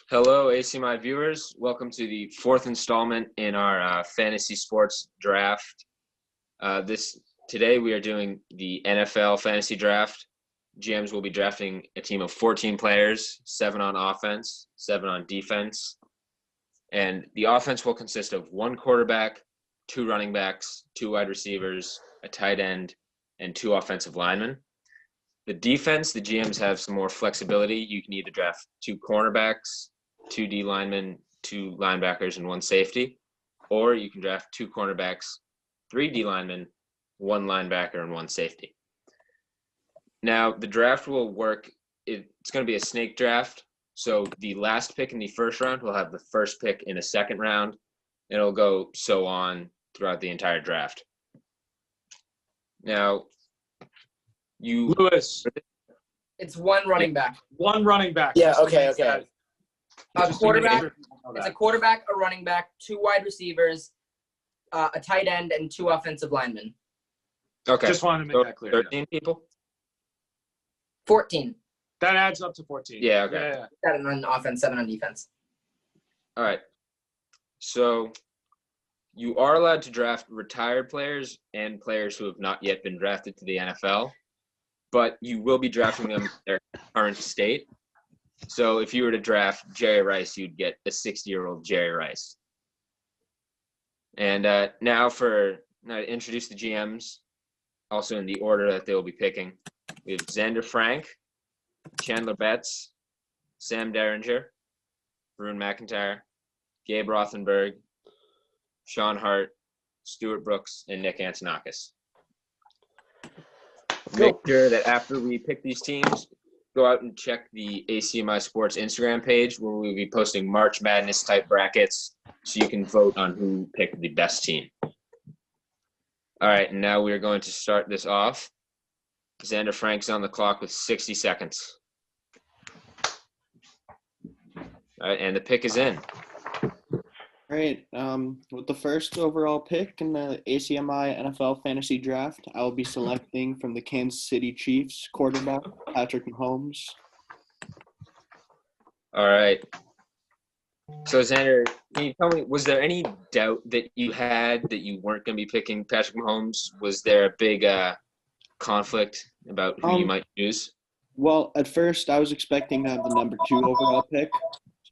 Hello, ACMi viewers. Welcome to the fourth installment in our fantasy sports draft. Today we are doing the NFL fantasy draft. GMs will be drafting a team of 14 players, 7 on offense, 7 on defense. And the offense will consist of 1 quarterback, 2 running backs, 2 wide receivers, a tight end, and 2 offensive linemen. The defense, the GMs have some more flexibility. You can either draft 2 cornerbacks, 2 D linemen, 2 linebackers, and 1 safety. Or you can draft 2 cornerbacks, 3 D linemen, 1 linebacker, and 1 safety. Now, the draft will work. It's going to be a snake draft. So the last pick in the first round will have the first pick in the second round. It'll go so on throughout the entire draft. Now, Lewis. It's 1 running back. 1 running back. Yeah, okay. A Just quarterback. to make sure It's a quarterback, a running back, 2 wide receivers, a tight end, and 2 offensive linemen. okay. Just wanted to make that clear. 13 people? 14. That adds up to 14. Yeah, okay. Yeah. 7 on offense, 7 on defense. All right. So you are allowed to draft retired players and players who have not yet been drafted to the NFL, but you will be drafting them in their current state. So if you were to draft Jerry Rice, you'd get a 60-year-old Jerry Rice. And now to introduce the GMs, also in the order that they will be picking, we have Xander Frank, Chandler Betts, Sam Derringer, Varun McIntyre, Gabe Rothenberg, Sean Hart, Stuart Brooks, and Nick Antonakis. Make sure that after we pick these teams, go out and check the ACMi Sports Instagram page where we'll be posting March Madness type brackets so you can vote on who picked the best team. All right, and now we're going to start this off. Xander Frank's on the clock with 60 seconds. All right, and the pick is in. All right, with the first overall pick in the ACMi NFL Fantasy Draft, I will be selecting from the Kansas City Chiefs quarterback, Patrick Mahomes. All right. So, Xander, can you tell me, was there any doubt that you had that you weren't going to be picking Patrick Mahomes? Was there a big conflict about who you might choose? Well, at first, I was expecting to have the number 2 overall pick.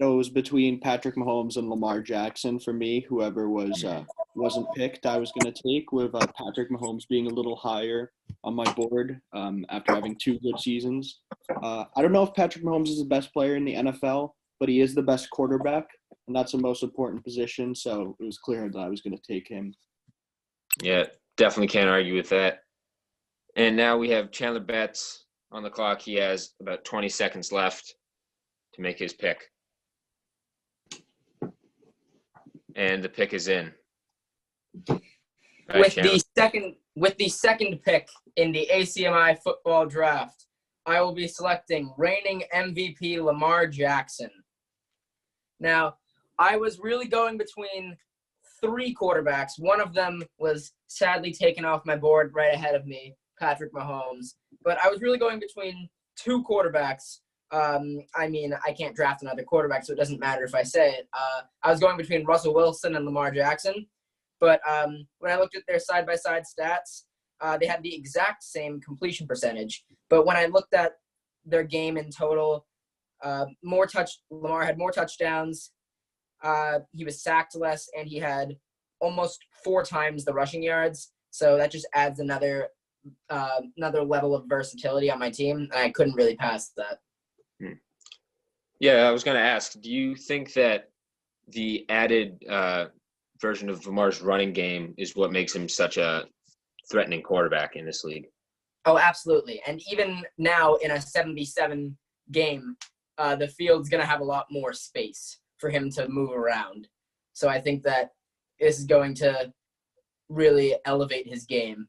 So it was between Patrick Mahomes and Lamar Jackson for me. Whoever wasn't picked, I was going to take, with Patrick Mahomes being a little higher on my board after having 2 good seasons. I don't know if Patrick Mahomes is the best player in the NFL, but he is the best quarterback, and that's the most important position. So it was clear that I was going to take him. Yeah, definitely can't argue with that. And now we have Chandler Betts on the clock. He has about 20 seconds left to make his pick. And the pick is in. With the second pick in the ACMi football draft, I will be selecting reigning MVP Lamar Jackson. Now, I was really going between 3 quarterbacks. One of them was sadly taken off my board right ahead of me, Patrick Mahomes. But I was really going between 2 quarterbacks. I can't draft another quarterback, so it doesn't matter if I say it. I was going between Russell Wilson and Lamar Jackson. But when I looked at their side-by-side stats, they had the exact same completion percentage. But when I looked at their game in total, Lamar had more touchdowns. He was sacked less, and he had almost 4 times the rushing yards. So that just adds another level of versatility on my team, and I couldn't really pass that. Yeah, I was going to ask, do you think that the added version of Lamar's running game is what makes him such a threatening quarterback in this league? Oh, absolutely. And even now in a 77 game, the field's going to have a lot more space for him to move around. So I think that this is going to really elevate his game.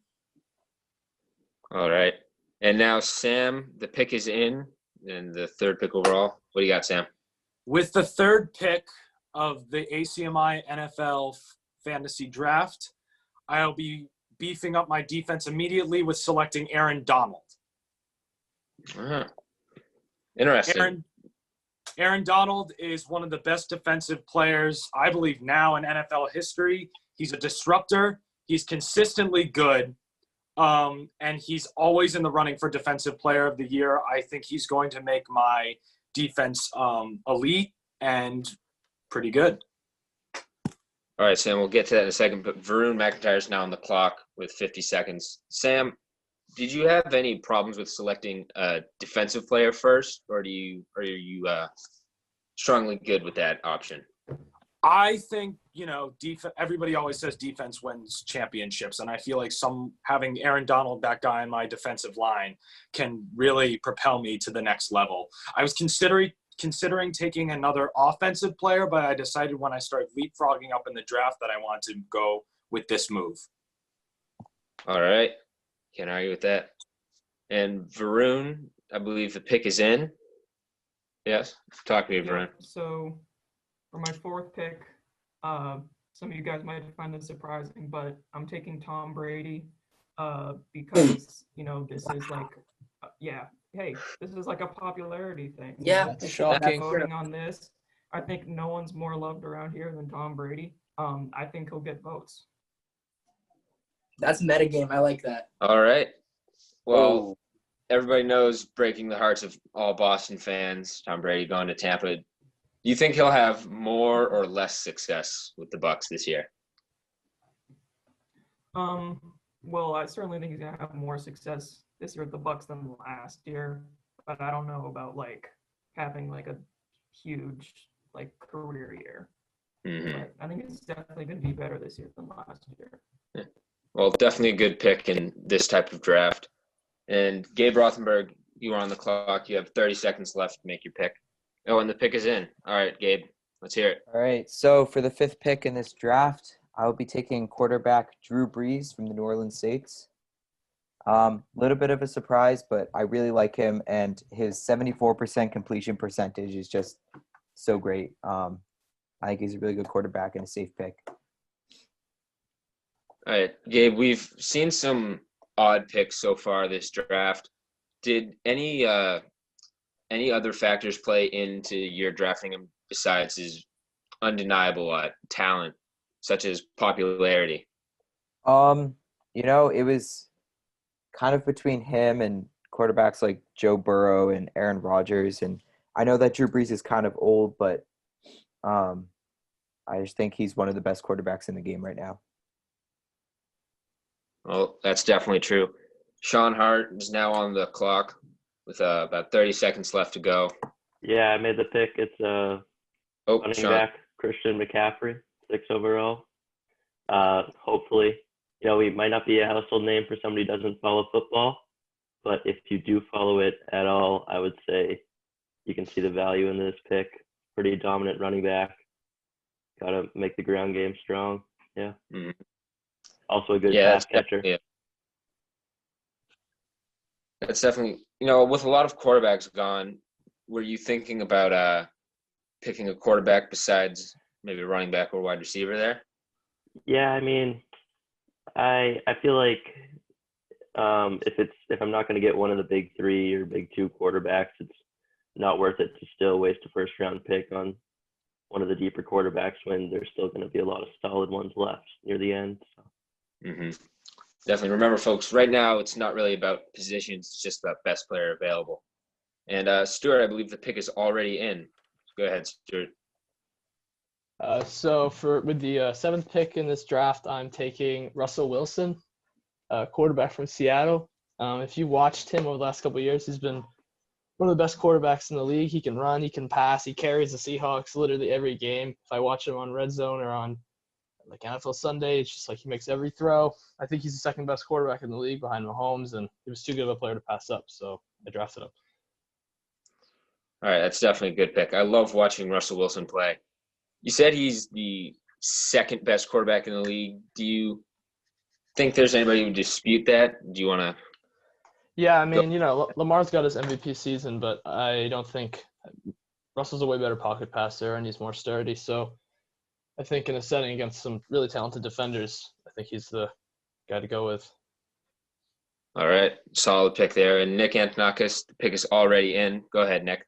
All right. And now, Sam, the pick is in, and the 3rd pick overall. What do you got, Sam? With the 3rd pick of the ACMi NFL Fantasy Draft, I'll be beefing up my defense immediately with selecting Aaron Donald. Interesting. Aaron Donald is one of the best defensive players, I believe, now in NFL history. He's a disruptor. He's consistently good. And he's always in the running for Defensive Player of the Year. I think he's going to make my defense elite and pretty good. All right, Sam, we'll get to that in a second, but Varun McIntyre is now on the clock with 50 seconds. Sam, did you have any problems with selecting a defensive player first, or are you strongly good with that option? I think, everybody always says defense wins championships, and I feel like having Aaron Donald, that guy in my defensive line, can really propel me to the next level. I was considering taking another offensive player, but I decided when I started leapfrogging up in the draft that I wanted to go with this move. All right. Can't argue with that. And Varun, I believe the pick is in. Yes? Talk to me, Varun. So for my fourth pick, some of you guys might find this surprising, but I'm taking Tom Brady because, this is like, this is like a popularity thing. Yeah, It's shocking. Voting on this, I think no one's more loved around here than Tom Brady. I think he'll get votes. That's metagame. I like that. All right. Well, everybody knows breaking the hearts of all Boston fans, Tom Brady going to Tampa. Do you think he'll have more or less success with the Bucs this year? Well, I certainly think he's gonna have more success this year with the Bucs than last year, but I don't know about having a huge career year. Mm-hmm. But I think it's definitely gonna be better this year than last year. Yeah. Well, definitely a good pick in this type of draft. And Gabe Rothenberg, you are on the clock. You have 30 seconds left to make your pick. Oh, and the pick is in. All right, Gabe, let's hear it. All right, so for the fifth pick in this draft, I will be taking quarterback Drew Brees from the New Orleans Saints. Little bit of a surprise, but I really like him, and his 74% completion percentage is just so great. I think he's a really good quarterback and a safe pick. All right, Gabe, we've seen some odd picks so far this draft. Did any other factors play into your drafting him besides his undeniable talent, such as popularity? It was kind of between him and quarterbacks like Joe Burrow and Aaron Rodgers, and I know that Drew Brees is kind of old, but I just think he's one of the best quarterbacks in the game right now. Well, that's definitely true. Sean Hart is now on the clock with about 30 seconds left to go. Yeah, I made the pick. It's running Sean. back Christian McCaffrey, 6 overall. Hopefully, he might not be a household name for somebody who doesn't follow football, but if you do follow it at all, I would say you can see the value in this pick. Pretty dominant running back. Got to make the ground game strong. Yeah. Mm-hmm. Also a good pass catcher. Yeah. That's definitely, with a lot of quarterbacks gone, were you thinking about picking a quarterback besides maybe a running back or wide receiver there? Yeah, I mean, I feel like if I'm not going to get one of the big 3 or big 2 quarterbacks, it's not worth it to still waste a first round pick on one of the deeper quarterbacks when there's still going to be a lot of solid ones left near the end. So. Mm-hmm. Definitely. Remember, folks, right now it's not really about positions. It's just about best player available. And Stuart, I believe the pick is already in. Go ahead, Stuart. So with the 7th pick in this draft, I'm taking Russell Wilson, quarterback from Seattle. If you watched him over the last couple of years, he's been one of the best quarterbacks in the league. He can run, he can pass, he carries the Seahawks literally every game. If I watch him on Red Zone or on NFL Sunday, it's just he makes every throw. I think he's the second best quarterback in the league behind Mahomes, and he was too good of a player to pass up, so I drafted him. All right, that's definitely a good pick. I love watching Russell Wilson play. You said he's the second best quarterback in the league. Do you think there's anybody who would dispute that? Do you want to? Yeah, I mean, Lamar's got his MVP season, but I don't think Russell's a way better pocket passer and he's more sturdy. So I think in a setting against some really talented defenders, I think he's the guy to go with. All right, solid pick there. And Nick Antonakis, the pick is already in. Go ahead, Nick.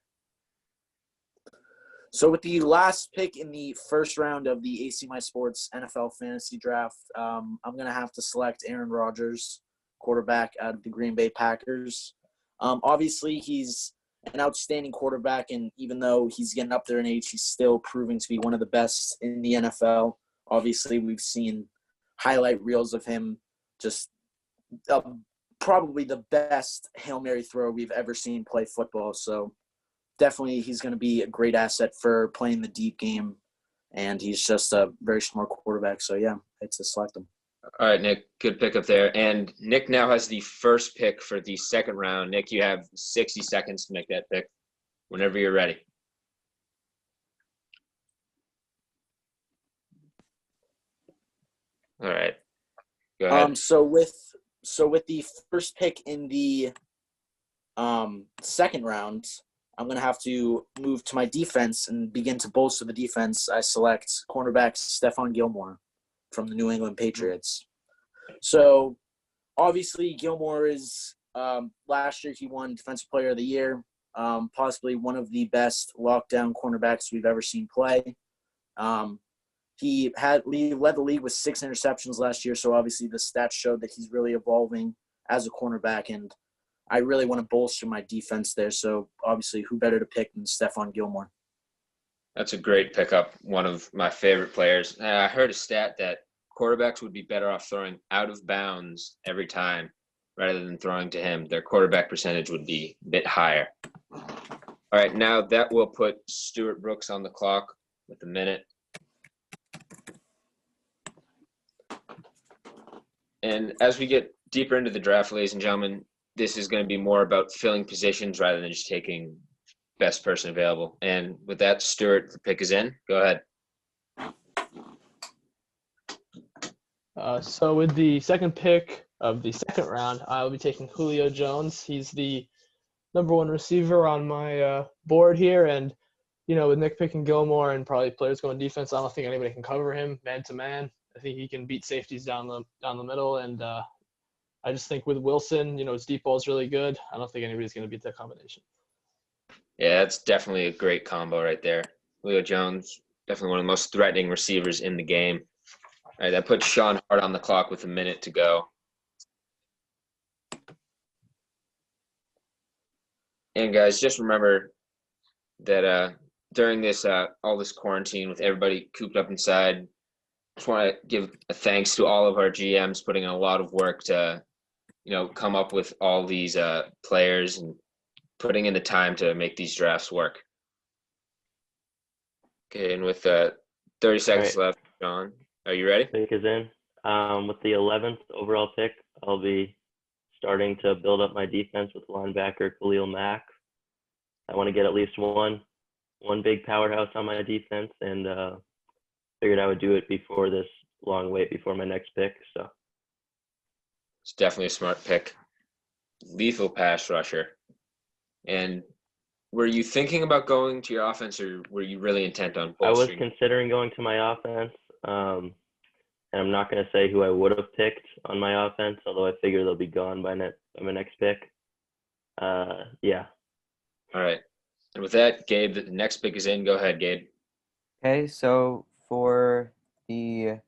So with the last pick in the first round of the ACMi Sports NFL Fantasy Draft, I'm going to have to select Aaron Rodgers, quarterback out of the Green Bay Packers. Obviously, he's an outstanding quarterback, and even though he's getting up there in age, he's still proving to be one of the best in the NFL. Obviously, we've seen highlight reels of him just probably the best Hail Mary throw we've ever seen play football. So definitely he's going to be a great asset for playing the deep game, and he's just a very smart quarterback. So, yeah, it's a select him. All right, Nick, good pick up there. And Nick now has the first pick for the second round. Nick, you have 60 seconds to make that pick whenever you're ready. All right. Go ahead. So with the first pick in the second round, I'm going to have to move to my defense and begin to bolster the defense. I select cornerback Stephon Gilmore from the New England Patriots. So obviously Gilmore is last year he won Defensive Player of the Year, possibly one of the best lockdown cornerbacks we've ever seen play. He led the league with 6 interceptions last year, so obviously the stats showed that he's really evolving as a cornerback, and I really want to bolster my defense there. So obviously, who better to pick than Stephon Gilmore? That's a great pickup, one of my favorite players. I heard a stat that quarterbacks would be better off throwing out of bounds every time rather than throwing to him. Their quarterback percentage would be a bit higher. All right, now that will put Stuart Brooks on the clock with a minute. And as we get deeper into the draft, ladies and gentlemen, this is going to be more about filling positions rather than just taking best person available. And with that, Stuart, the pick is in. Go ahead. So with the second pick of the second round, I will be taking Julio Jones. He's the number 1 receiver on my board here. And, you know, with Nick picking Gilmore and probably players going defense, I don't think anybody can cover him man-to-man. I think he can beat safeties down the middle. And I just think with Wilson, you know, his deep ball is really good. I don't think anybody's going to beat that combination. Yeah, that's definitely a great combo right there. Julio Jones, definitely one of the most threatening receivers in the game. All right, that puts Sean Hart on the clock with a minute to go. And guys, just remember that during this all this quarantine with everybody cooped up inside, just want to give a thanks to all of our GMs putting in a lot of work to, you know, come up with all these players and putting in the time to make these drafts work. Okay, and with 30 seconds left, John, are you ready? Pick is in. With the 11th overall pick, I'll be starting to build up my defense with linebacker Khalil Mack. I want to get at least one big powerhouse on my defense, and figured I would do it before this long wait before my next pick. So it's definitely a smart pick. Lethal pass rusher. And were you thinking about going to your offense, or were you really intent on bolstering? I was considering going to my offense, and I'm not going to say who I would have picked on my offense, although I figure they'll be gone by my next pick. Yeah. All right. And with that, Gabe, the next pick is in. Go ahead, Gabe. Okay, so for the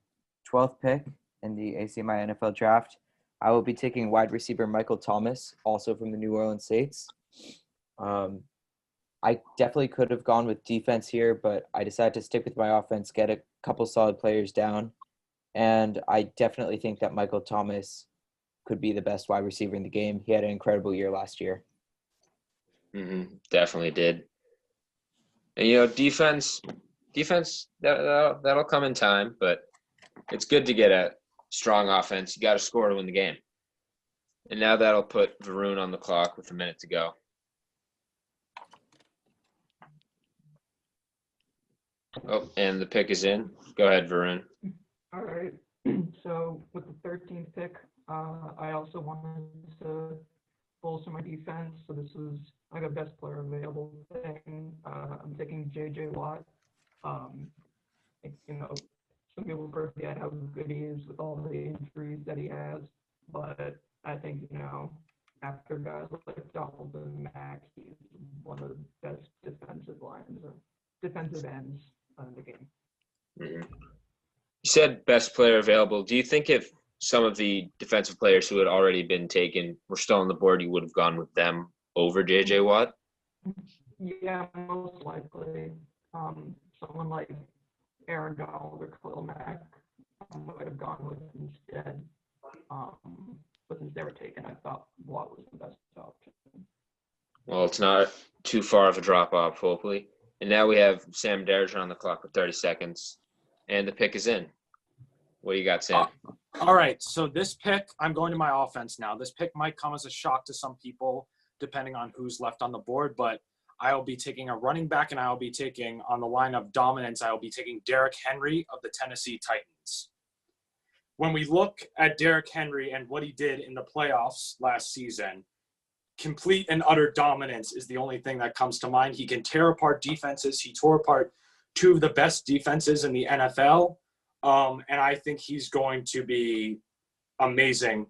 12th pick in the ACMi NFL draft, I will be taking wide receiver Michael Thomas, also from the New Orleans Saints. I definitely could have gone with defense here, but I decided to stick with my offense, get a couple solid players down, and I definitely think that Michael Thomas could be the best wide receiver in the game. He had an incredible year last year. Definitely did. And, you know, defense that'll come in time, but it's good to get a strong offense. You got to score to win the game. And now that'll put Varun on the clock with a minute to go. Oh, and the pick is in. Go ahead, Varun. All right. So with the 13th pick, I also wanted to bolster my defense. So this was like a best player available thing. I'm taking J.J. Watt. You know, some people forget how good he is with all the injuries that he has, but I think, you know, after guys like Donald and Mack, he's one of the best defensive linemen defensive ends in the game. Mhm. You said best player available. Do you think if some of the defensive players who had already been taken were still on the board, you would have gone with them over J.J. Watt? Yeah, most likely. Someone like Aaron Donald or Khalil Mack might have gone with instead. But since they were taken, I thought Watt was the best option. Well, it's not too far of a drop-off, hopefully. And now we have Sam Darringer on the clock with 30 seconds. And the pick is in. What do you got, Sam? All right, so this pick, I'm going to my offense now. This pick might come as a shock to some people, depending on who's left on the board, but I'll be taking a running back, and I'll be taking, on the line of dominance, I'll be taking Derrick Henry of the Tennessee Titans. When we look at Derrick Henry and what he did in the playoffs last season, complete and utter dominance is the only thing that comes to mind. He can tear apart defenses. He tore apart two of the best defenses in the NFL. And I think he's going to be amazing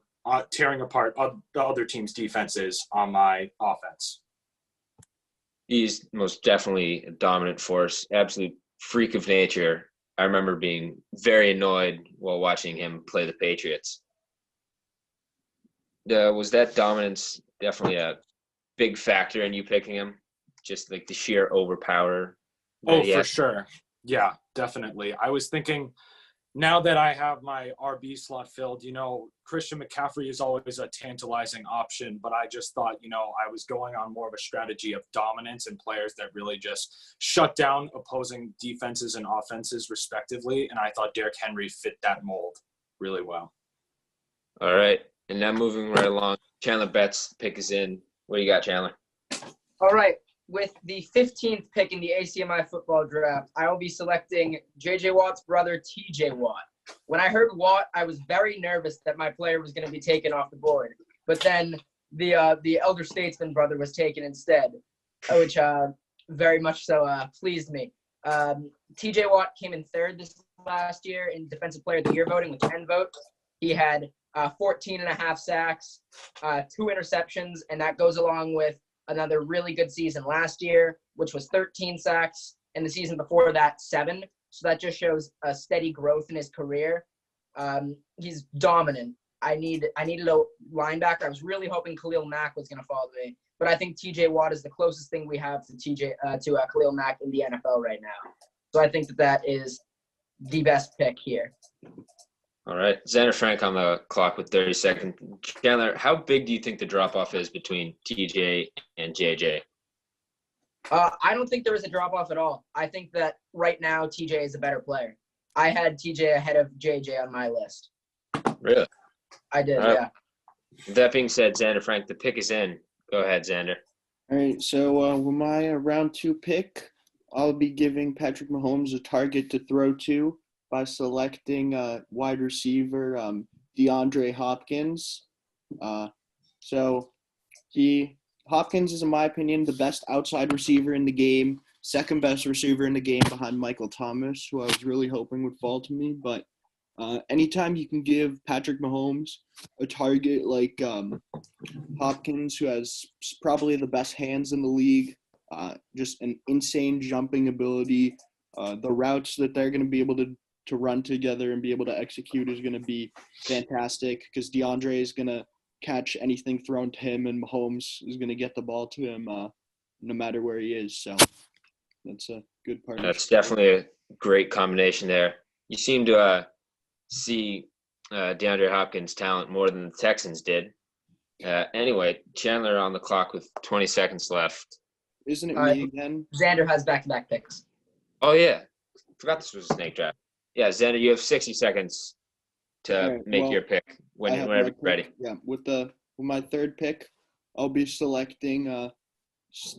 tearing apart the other team's defenses on my offense. He's most definitely a dominant force, absolute freak of nature. I remember being very annoyed while watching him play the Patriots. Was that dominance definitely a big factor in you picking him? Just like the sheer overpower. Oh, for sure. Yeah, definitely. I was thinking, now that I have my RB slot filled, Christian McCaffrey is always a tantalizing option, but I just thought, I was going on more of a strategy of dominance and players that really just shut down opposing defenses and offenses respectively, and I thought Derrick Henry fit that mold really well. All right, and now moving right along, Chandler Betts' pick is in. What do you got, Chandler? All right. With the 15th pick in the ACMi football draft, I will be selecting J.J. Watt's brother, T.J. Watt. When I heard Watt, I was very nervous that my player was going to be taken off the board. But then the elder statesman brother was taken instead, which very much so pleased me. T.J. Watt came in third this last year in Defensive Player of the Year voting with 10 votes. He had 14.5 sacks, 2 interceptions, and that goes along with another really good season last year, which was 13 sacks, and the season before that, 7. So that just shows a steady growth in his career. He's dominant. I needed a linebacker. I was really hoping Khalil Mack was going to fall to me, but I think T.J. Watt is the closest thing we have to Khalil Mack in the NFL right now. So I think that is the best pick here. All right. Xander Frank on the clock with 30 seconds. Chandler, how big do you think the drop-off is between TJ and JJ? I don't think there is a drop-off at all. I think that right now TJ is a better player. I had TJ ahead of JJ on my list. Really? I did, right. Yeah. That being said, Xander Frank, the pick is in. Go ahead, Xander. All right, so with my round 2 pick, I'll be giving Patrick Mahomes a target to throw to by selecting wide receiver Deandre Hopkins. Hopkins is, in my opinion, the best outside receiver in the game, second best receiver in the game behind Michael Thomas, who I was really hoping would fall to me. But anytime you can give Patrick Mahomes a target like Hopkins, who has probably the best hands in the league, just an insane jumping ability, the routes that they're going to be able to run together and be able to execute is going to be fantastic, because DeAndre is going to catch anything thrown to him, and Mahomes is going to get the ball to him no matter where he is. So that's a good part. That's definitely a great combination there. You seem to see DeAndre Hopkins' talent more than the Texans did. Anyway, Chandler on the clock with 20 seconds left. Isn't it me again? Xander has back-to-back picks. Oh, yeah. Forgot this was a snake draft. Yeah, Xander, you have 60 seconds to make your pick whenever you're ready. Yeah, with my 3rd pick, I'll be selecting the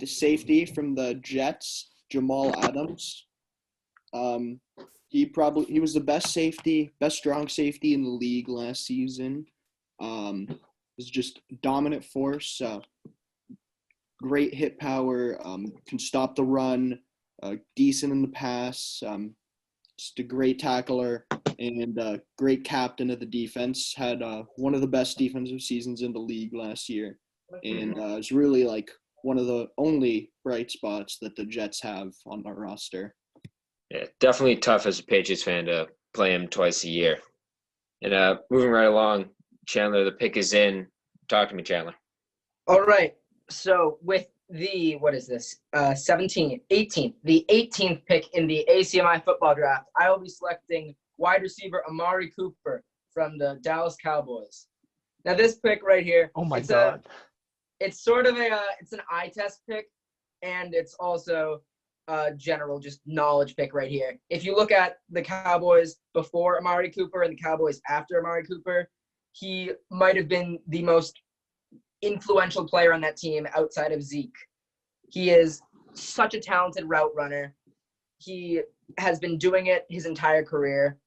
safety from the Jets, Jamal Adams. He was the best strong safety in the league last season. Is just dominant force, great hit power, can stop the run, decent in the pass, just a great tackler and a great captain of the defense. Had one of the best defensive seasons in the league last year, and is really one of the only bright spots that the Jets have on our roster. Yeah, definitely tough as a Patriots fan to play him twice a year. And moving right along, Chandler, the pick is in. Talk to me, Chandler. All right. So with the, 18th pick in the ACMi football draft, I will be selecting wide receiver Amari Cooper from the Dallas Cowboys. Now this pick right here, Oh my God. It's sort of it's an eye test pick, and it's also a general just knowledge pick right here. If you look at the Cowboys before Amari Cooper and the Cowboys after Amari Cooper, he might have been the most influential player on that team outside of Zeke. He is such a talented route runner. He has been doing it his entire career.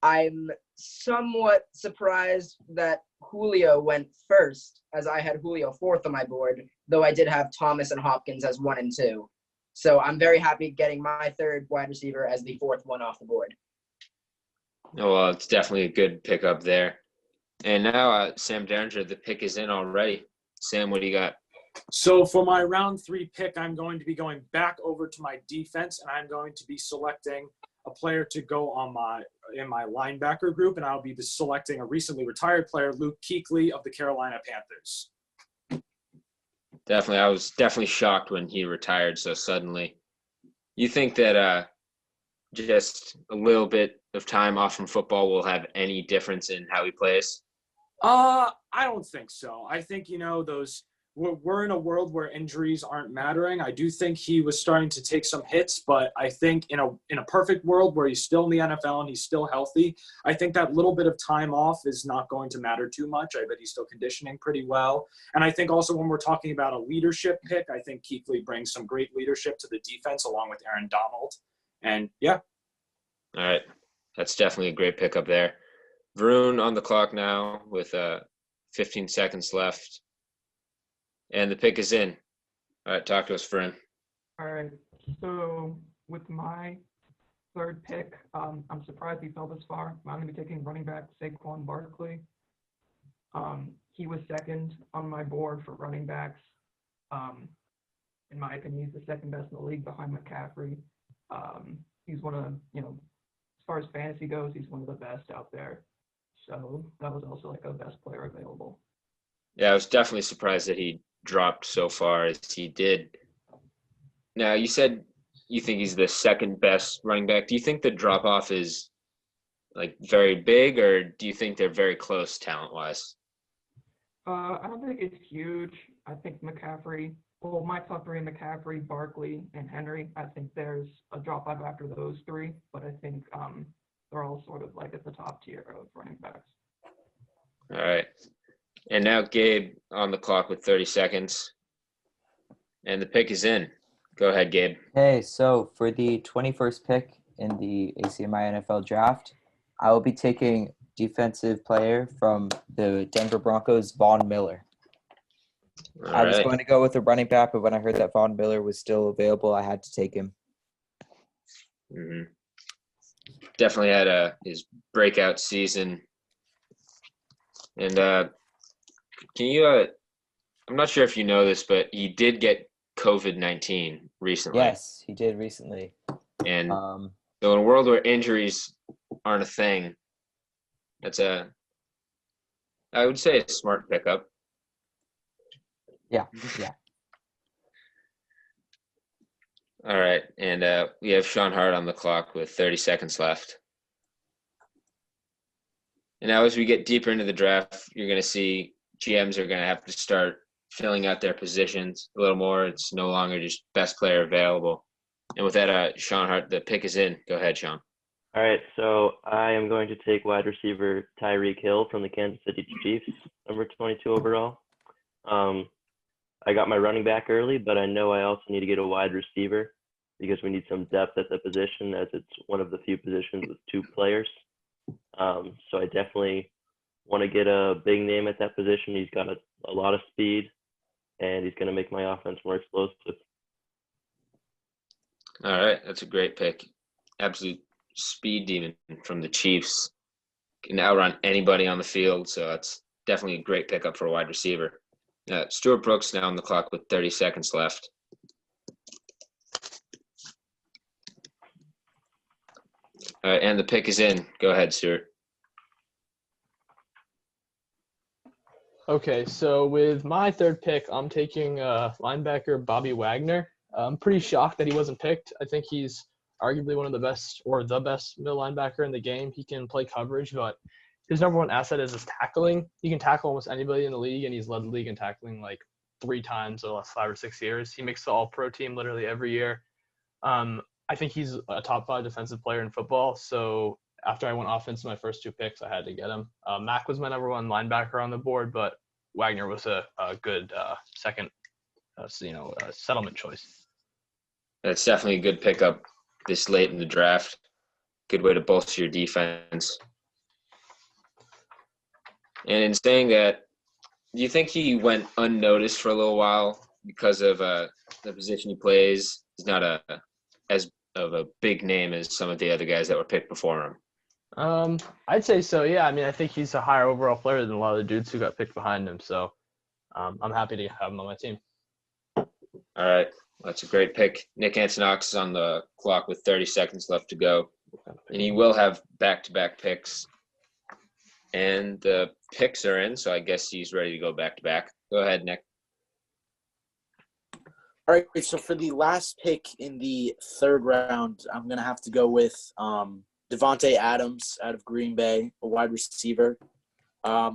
I'm somewhat surprised that Julio went first, as I had Julio fourth on my board, though I did have Thomas and Hopkins as 1 and 2. So I'm very happy getting my third wide receiver as the fourth one off the board. Oh, well, it's definitely a good pickup there. And now, Sam Derringer, the pick is in already. Sam, what do you got? So for my round 3 pick, I'm going to be going back over to my defense, and I'm going to be selecting a player to go in my linebacker group, and I'll be selecting a recently retired player, Luke Kuechly of the Carolina Panthers. Definitely. I was definitely shocked when he retired so suddenly. You think that just a little bit of time off from football will have any difference in how he plays? I don't think so. I think, we're in a world where injuries aren't mattering. I do think he was starting to take some hits, but I think in a perfect world where he's still in the NFL and he's still healthy, I think that little bit of time off is not going to matter too much. I bet he's still conditioning pretty well. And I think also when we're talking about a leadership pick, I think Kuechly brings some great leadership to the defense along with Aaron Donald. And yeah. All right. That's definitely a great pickup there. Varun on the clock now with 15 seconds left. And the pick is in. All right, talk to us, Varun. All right. So with my third pick, I'm surprised he fell this far. I'm going to be taking running back Saquon Barkley. He was second on my board for running backs. In my opinion, he's the second best in the league behind McCaffrey. He's one of, as far as fantasy goes, he's one of the best out there. So that was also like a best player available. Yeah, I was definitely surprised that he dropped so far as he did. Now, you said you think he's the second best running back. Do you think the drop-off is, very big, or do you think they're very close talent-wise? I don't think it's huge. I think McCaffrey, my top 3 are McCaffrey, Barkley, and Henry. I think there's a drop-off after those 3, but I think they're all sort of at the top tier of running backs. All right. And now Gabe on the clock with 30 seconds. And the pick is in. Go ahead, Gabe. Okay, so for the 21st pick in the ACMi NFL draft, I will be taking defensive player from the Denver Broncos, Von Miller. All I was right. going to go with a running back, but when I heard that Von Miller was still available, I had to take him. Mm-hmm. Definitely had his breakout season. And can you I'm not sure if you know this, but he did get COVID-19 recently. Yes, he did recently. And so in a world where injuries aren't a thing, that's I would say a smart pickup. Yeah. All right. And we have Sean Hart on the clock with 30 seconds left. And now as we get deeper into the draft, you're going to see GMs are going to have to start filling out their positions a little more. It's no longer just best player available. And with that, Sean Hart, the pick is in. Go ahead, Sean. All right, so I am going to take wide receiver Tyreek Hill from the Kansas City Chiefs, number 22 overall. I got my running back early, but I know I also need to get a wide receiver because we need some depth at the position, as it's one of the few positions with 2 players. So I definitely want to get a big name at that position. He's got a lot of speed, and he's going to make my offense more explosive. All right, that's a great pick. Absolute speed demon from the Chiefs. Can outrun anybody on the field, so that's definitely a great pickup for a wide receiver. Stuart Brooks now on the clock with 30 seconds left. All right, and the pick is in. Go ahead, Stuart. Okay, so with my third pick, I'm taking linebacker Bobby Wagner. I'm pretty shocked that he wasn't picked. I think he's arguably one of the best or the best middle linebacker in the game. He can play coverage, but his number one asset is his tackling. He can tackle almost anybody in the league, and he's led the league in tackling like 3 times in the last 5 or 6 years. He makes the All-Pro team literally every year. I think he's a top 5 defensive player in football, so after I went offense in my first 2 picks, I had to get him. Mack was my number 1 linebacker on the board, but Wagner was a good second, settlement choice. That's definitely a good pickup this late in the draft. Good way to bolster your defense. And in saying that, do you think he went unnoticed for a little while because of the position he plays? He's not as of a big name as some of the other guys that were picked before him. I'd say so, yeah. I mean, I think he's a higher overall player than a lot of the dudes who got picked behind him. So I'm happy to have him on my team. All right. That's a great pick. Nick Antonox is on the clock with 30 seconds left to go. And he will have back-to-back picks. And the picks are in, so I guess he's ready to go back-to-back. Go ahead, Nick. All right, so for the last pick in the 3rd round, I'm going to have to go with Davante Adams out of Green Bay, a wide receiver. I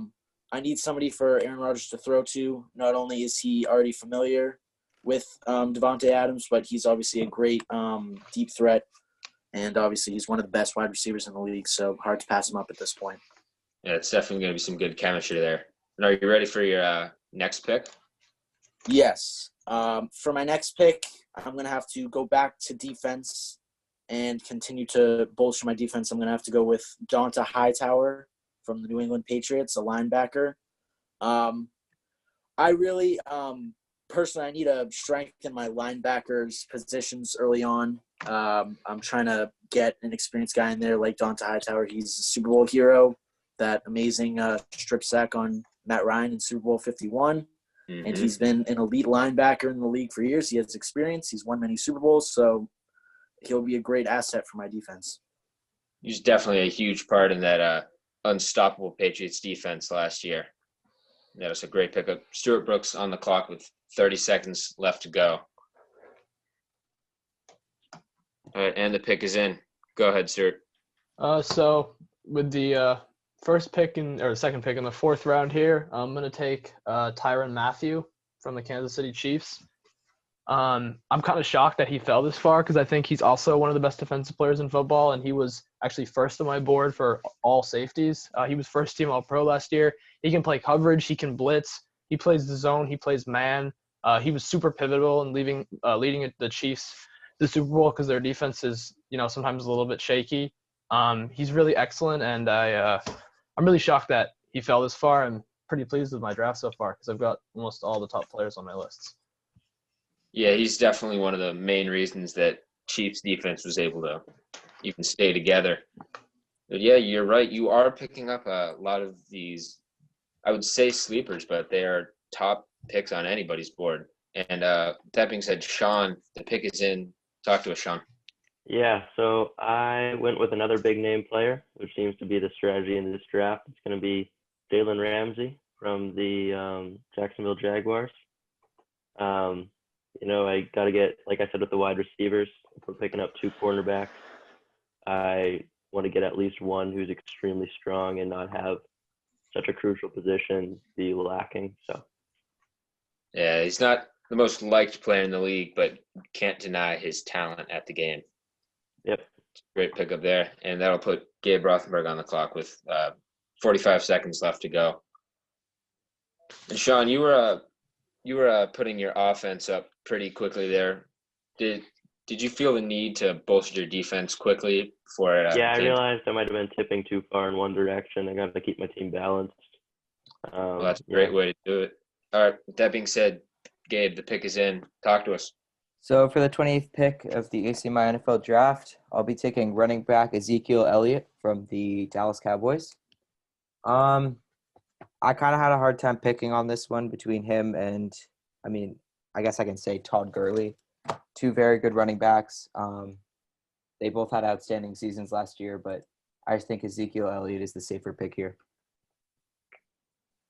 need somebody for Aaron Rodgers to throw to. Not only is he already familiar with Davante Adams, but he's obviously a great deep threat. And obviously he's one of the best wide receivers in the league, so hard to pass him up at this point. Yeah, it's definitely going to be some good chemistry there. And are you ready for your next pick? Yes. For my next pick, I'm going to have to go back to defense and continue to bolster my defense. I'm going to have to go with Donta Hightower from the New England Patriots, a linebacker. I really, personally, I need to strengthen my linebackers positions early on. I'm trying to get an experienced guy in there like Donta Hightower. He's a Super Bowl hero, that amazing strip sack on Matt Ryan in Super Bowl 51. Mm-hmm. And he's been an elite linebacker in the league for years. He has experience. He's won many Super Bowls, so he'll be a great asset for my defense. He's definitely a huge part in that unstoppable Patriots defense last year. That was a great pickup. Stuart Brooks on the clock with 30 seconds left to go. All right, and the pick is in. Go ahead, Stuart. So with the second pick in the 4th round here, I'm going to take Tyrann Mathieu from the Kansas City Chiefs. I'm kind of shocked that he fell this far because I think he's also one of the best defensive players in football, and he was actually first on my board for all safeties. He was first team All-Pro last year. He can play coverage. He can blitz. He plays the zone. He plays man. He was super pivotal in leading the Chiefs to the Super Bowl because their defense is, sometimes a little bit shaky. He's really excellent, and I'm really shocked that he fell this far. I'm pretty pleased with my draft so far because I've got almost all the top players on my lists. Yeah, he's definitely one of the main reasons that Chiefs defense was able to even stay together. But yeah, you're right. You are picking up a lot of these, I would say sleepers, but they are top picks on anybody's board. And that being said, Sean, the pick is in. Talk to us, Sean. Yeah, so I went with another big name player, which seems to be the strategy in this draft. It's going to be Jalen Ramsey from the Jacksonville Jaguars. I got to get, like I said, with the wide receivers, if we're picking up 2 cornerbacks, I want to get at least one who's extremely strong and not have such a crucial position be lacking. So, yeah, he's not the most liked player in the league, but can't deny his talent at the game. Yep. Great pickup there. And that'll put Gabe Rothenberg on the clock with 45 seconds left to go. And Sean, you were putting your offense up pretty quickly there. Did you feel the need to bolster your defense quickly before it? Yeah, I realized I might have been tipping too far in one direction. I got to keep my team balanced. Well, that's a great way to do it. All right. With that being said, Gabe, the pick is in. Talk to us. So for the 20th pick of the ACMi NFL draft, I'll be taking running back Ezekiel Elliott from the Dallas Cowboys. I kind of had a hard time picking on this one between him and, I guess I can say Todd Gurley. Two very good running backs. They both had outstanding seasons last year, but I just think Ezekiel Elliott is the safer pick here.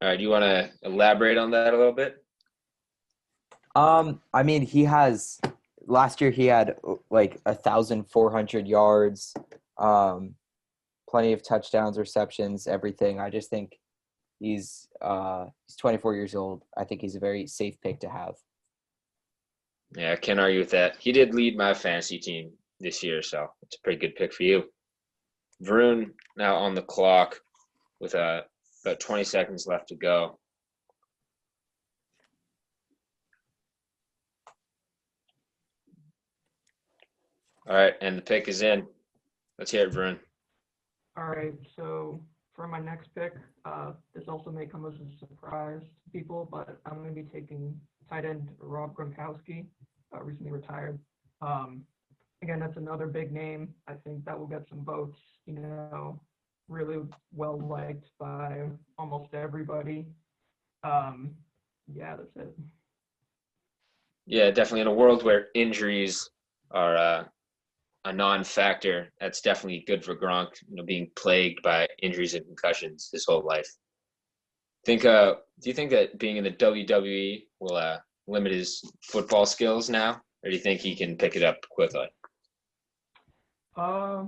All right, do you want to elaborate on that a little bit? Last year he had like 1,400 yards, plenty of touchdowns, receptions, everything. I just think he's 24 years old. I think he's a very safe pick to have. Yeah, I can't argue with that. He did lead my fantasy team this year, so it's a pretty good pick for you. Varun now on the clock with about 20 seconds left to go. All right, and the pick is in. Let's hear it, Varun. All right, so for my next pick, this also may come as a surprise to people, but I'm going to be taking tight end Rob Gronkowski, recently retired. Again, that's another big name. I think that will get some votes, really well liked by almost everybody. Yeah, that's it. Yeah, definitely. In a world where injuries are a non-factor, that's definitely good for Gronk, being plagued by injuries and concussions his whole life. Do you think that being in the WWE will limit his football skills now, or do you think he can pick it up quickly? I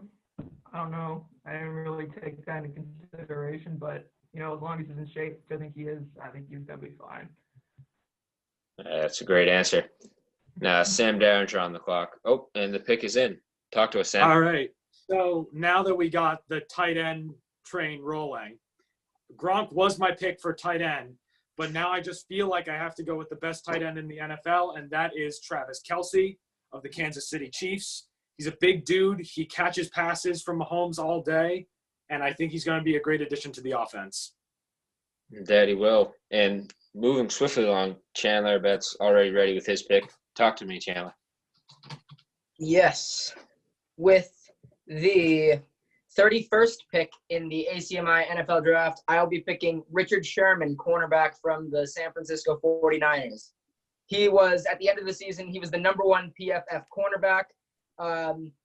don't know. I didn't really take that into consideration, but as long as he's in shape, I think he is. I think he's gonna be fine. That's a great answer. Now, Sam Derringer on the clock. Oh, and the pick is in. Talk to us, Sam. All right. So now that we got the tight end train rolling, Gronk was my pick for tight end, but now I just feel like I have to go with the best tight end in the NFL, and that is Travis Kelce of the Kansas City Chiefs. He's a big dude. He catches passes from Mahomes all day, and I think he's going to be a great addition to the offense. Daddy will. And moving swiftly along, Chandler, I bet's already ready with his pick. Talk to me, Chandler. Yes. With the 31st pick in the ACMi NFL draft, I'll be picking Richard Sherman, cornerback from the San Francisco 49ers. He was, at the end of the season, he was the number one PFF cornerback.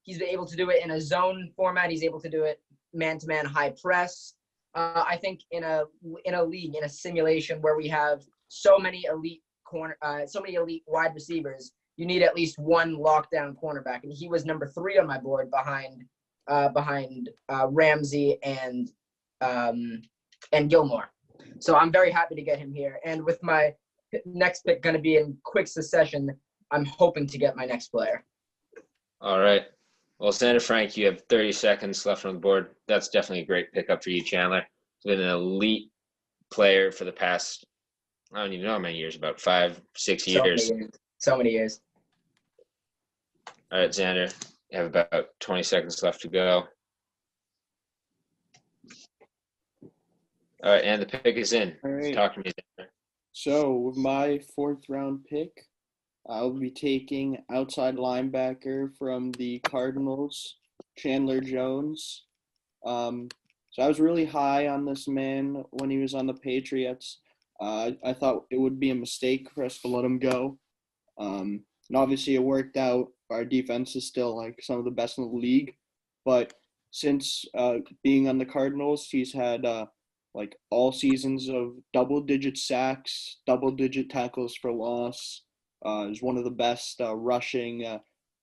He's able to do it in a zone format. He's able to do it man-to-man high press. I think in a league, in a simulation where we have so many elite wide receivers, you need at least one lockdown cornerback, and he was number 3 on my board behind Ramsey and Gilmore. So I'm very happy to get him here. And with my next pick going to be in quick succession, I'm hoping to get my next player. All right. Well, Santa Frank, you have 30 seconds left on the board. That's definitely a great pickup for you, Chandler. He's been an elite player for the past, I don't even know how many years, about 5-6 years. So many years. All right, Xander, you have about 20 seconds left to go. All right, and the pick is in. All right. Talk to me, Xander. So with my 4th round pick, I'll be taking outside linebacker from the Cardinals, Chandler Jones. So I was really high on this man when he was on the Patriots. I thought it would be a mistake for us to let him go. And obviously it worked out. Our defense is still like some of the best in the league. But since being on the Cardinals, he's had like all seasons of double-digit sacks, double-digit tackles for loss. Is one of the best rushing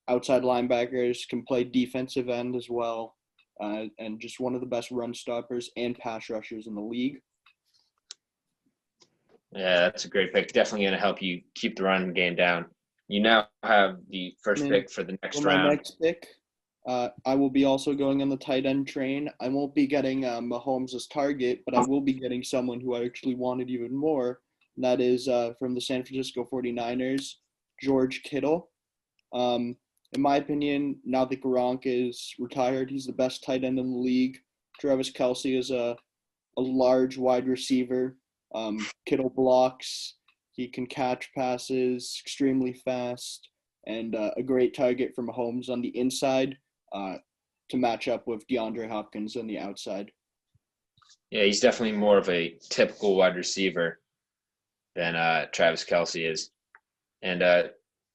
outside linebackers, can play defensive end as well, and just one of the best run stoppers and pass rushers in the league. Yeah, that's a great pick. Definitely going to help you keep the run game down. You now have the first pick for the next round. My next pick, I will be also going on the tight end train. I won't be getting Mahomes as target, but I will be getting someone who I actually wanted even more. And that is from the San Francisco 49ers, George Kittle. In my opinion, now that Gronk is retired, he's the best tight end in the league. Travis Kelce is a large wide receiver. Kittle blocks. He can catch passes extremely fast, and a great target for Mahomes on the inside to match up with DeAndre Hopkins on the outside. Yeah, he's definitely more of a typical wide receiver than Travis Kelce is. And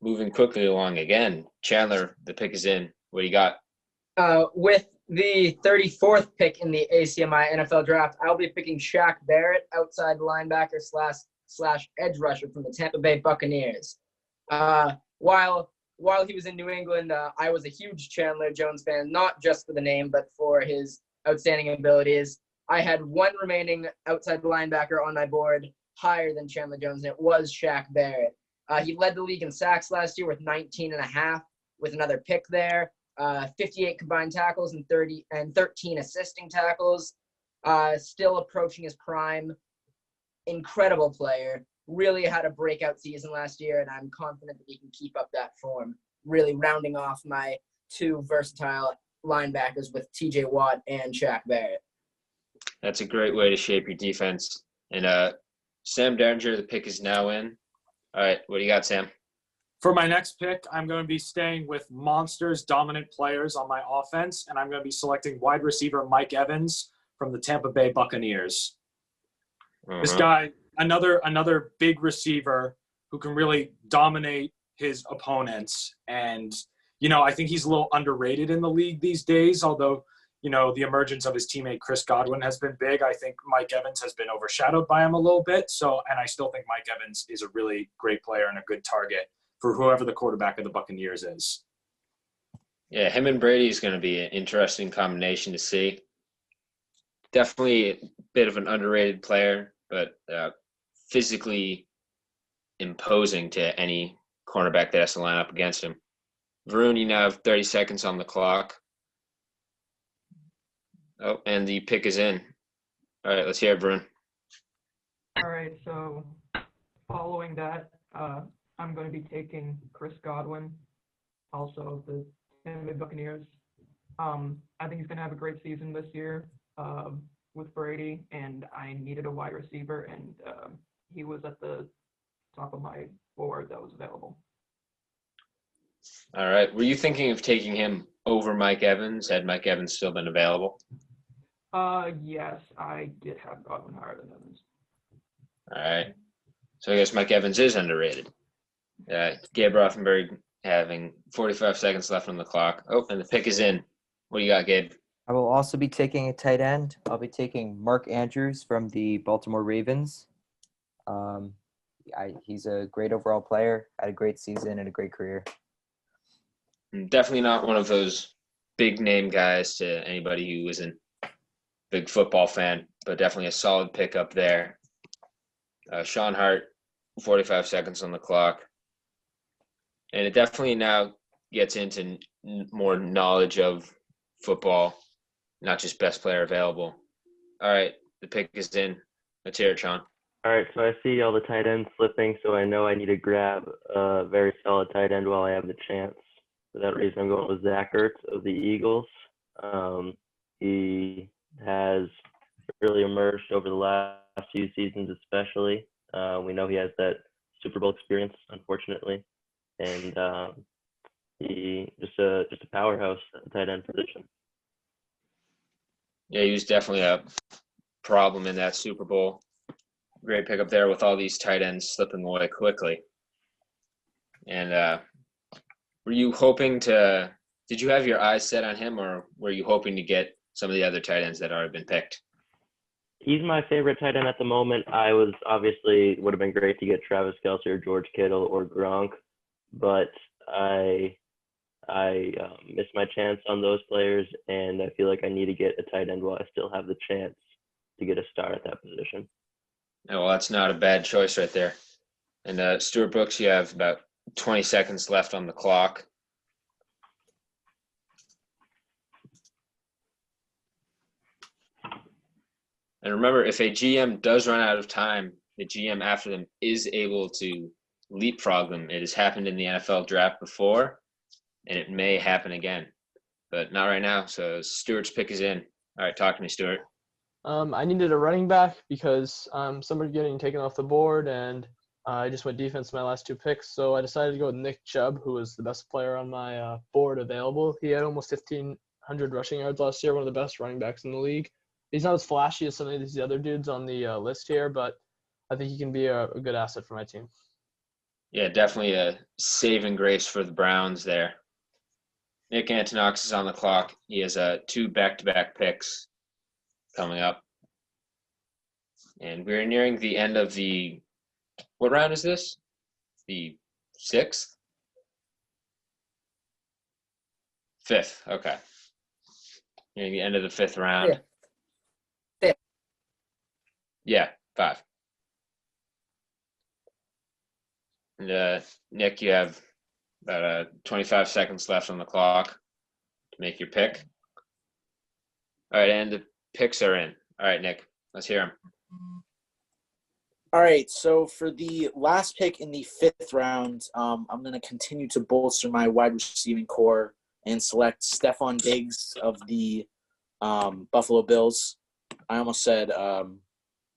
moving quickly along again, Chandler, the pick is in. What do you got? With the 34th pick in the ACMi NFL draft, I'll be picking Shaq Barrett, outside linebacker slash edge rusher from the Tampa Bay Buccaneers. While he was in New England, I was a huge Chandler Jones fan, not just for the name, but for his outstanding abilities. I had one remaining outside linebacker on my board higher than Chandler Jones, and it was Shaq Barrett. He led the league in sacks last year with 19.5, with another pick there. 58 combined tackles and 13 assisting tackles. Still approaching his prime. Incredible player. Really had a breakout season last year, and I'm confident that he can keep up that form. Really rounding off my two versatile linebackers with TJ Watt and Shaq Barrett. That's a great way to shape your defense. And Sam Derringer, the pick is now in. All right, what do you got, Sam? For my next pick, I'm going to be staying with monsters, dominant players on my offense, and I'm going to be selecting wide receiver Mike Evans from the Tampa Bay Buccaneers. This guy, another big receiver who can really dominate his opponents. And, I think he's a little underrated in the league these days, although, the emergence of his teammate Chris Godwin has been big. I think Mike Evans has been overshadowed by him a little bit. And I still think Mike Evans is a really great player and a good target for whoever the quarterback of the Buccaneers is. Yeah, him and Brady is going to be an interesting combination to see. Definitely a bit of an underrated player, but physically imposing to any cornerback that has to line up against him. Varun, you now have 30 seconds on the clock. Oh, and the pick is in. All right, let's hear it, Varun. All right, so following that, I'm going to be taking Chris Godwin, also the Tampa Bay Buccaneers. I think he's going to have a great season this year with Brady, and I needed a wide receiver, and he was at the top of my board that was available. All right. Were you thinking of taking him over Mike Evans? Had Mike Evans still been available? Yes, I did have Godwin higher than Evans. All right. So I guess Mike Evans is underrated. Gabe Rothenberg having 45 seconds left on the clock. Oh, and the pick is in. What do you got, Gabe? I will also be taking a tight end. I'll be taking Mark Andrews from the Baltimore Ravens. He's a great overall player, had a great season and a great career. Definitely not one of those big name guys to anybody who isn't a big football fan, but definitely a solid pickup there. Sean Hart, 45 seconds on the clock. And it definitely now gets into more knowledge of football, not just best player available. All right, the pick is in. Let's hear it, Sean. All right, so I see all the tight ends slipping, so I know I need to grab a very solid tight end while I have the chance. For that reason, I'm going with Zach Ertz of the Eagles. He has really emerged over the last few seasons, especially. We know he has that Super Bowl experience, unfortunately, and he just a powerhouse at the tight end position. Yeah, he was definitely a problem in that Super Bowl. Great pickup there with all these tight ends slipping away quickly. And were you hoping to – did you have your eyes set on him, or were you hoping to get some of the other tight ends that already been picked? He's my favorite tight end at the moment. I was obviously – would have been great to get Travis Kelce or George Kittle or Gronk, but I missed my chance on those players, and I feel like I need to get a tight end while I still have the chance to get a star at that position. Oh, well, that's not a bad choice right there. And Stuart Brooks, you have about 20 seconds left on the clock. And remember, if a GM does run out of time, the GM after them is able to leapfrog them. It has happened in the NFL draft before, and it may happen again. But not right now, so Stuart's pick is in. All right, talk to me, Stuart. I needed a running back because somebody getting taken off the board, and I just went defense my last two picks. So I decided to go with Nick Chubb, who was the best player on my board available. He had almost 1,500 rushing yards last year, one of the best running backs in the league. He's not as flashy as some of these other dudes on the list here, but I think he can be a good asset for my team. Yeah, definitely a saving grace for the Browns there. Nick Antonox is on the clock. He has 2 back-to-back picks coming up. And we're nearing the end of the – what round is this? The 6th? 5th, okay. Nearing the end of the 5th round. Fifth. Yeah, 5. And Nick, you have about 25 seconds left on the clock to make your pick. All right, and the picks are in. All right, Nick, let's hear them. All right, so for the last pick in the 5th round, I'm going to continue to bolster my wide receiving core and select Stephon Diggs of the Buffalo Bills. I almost said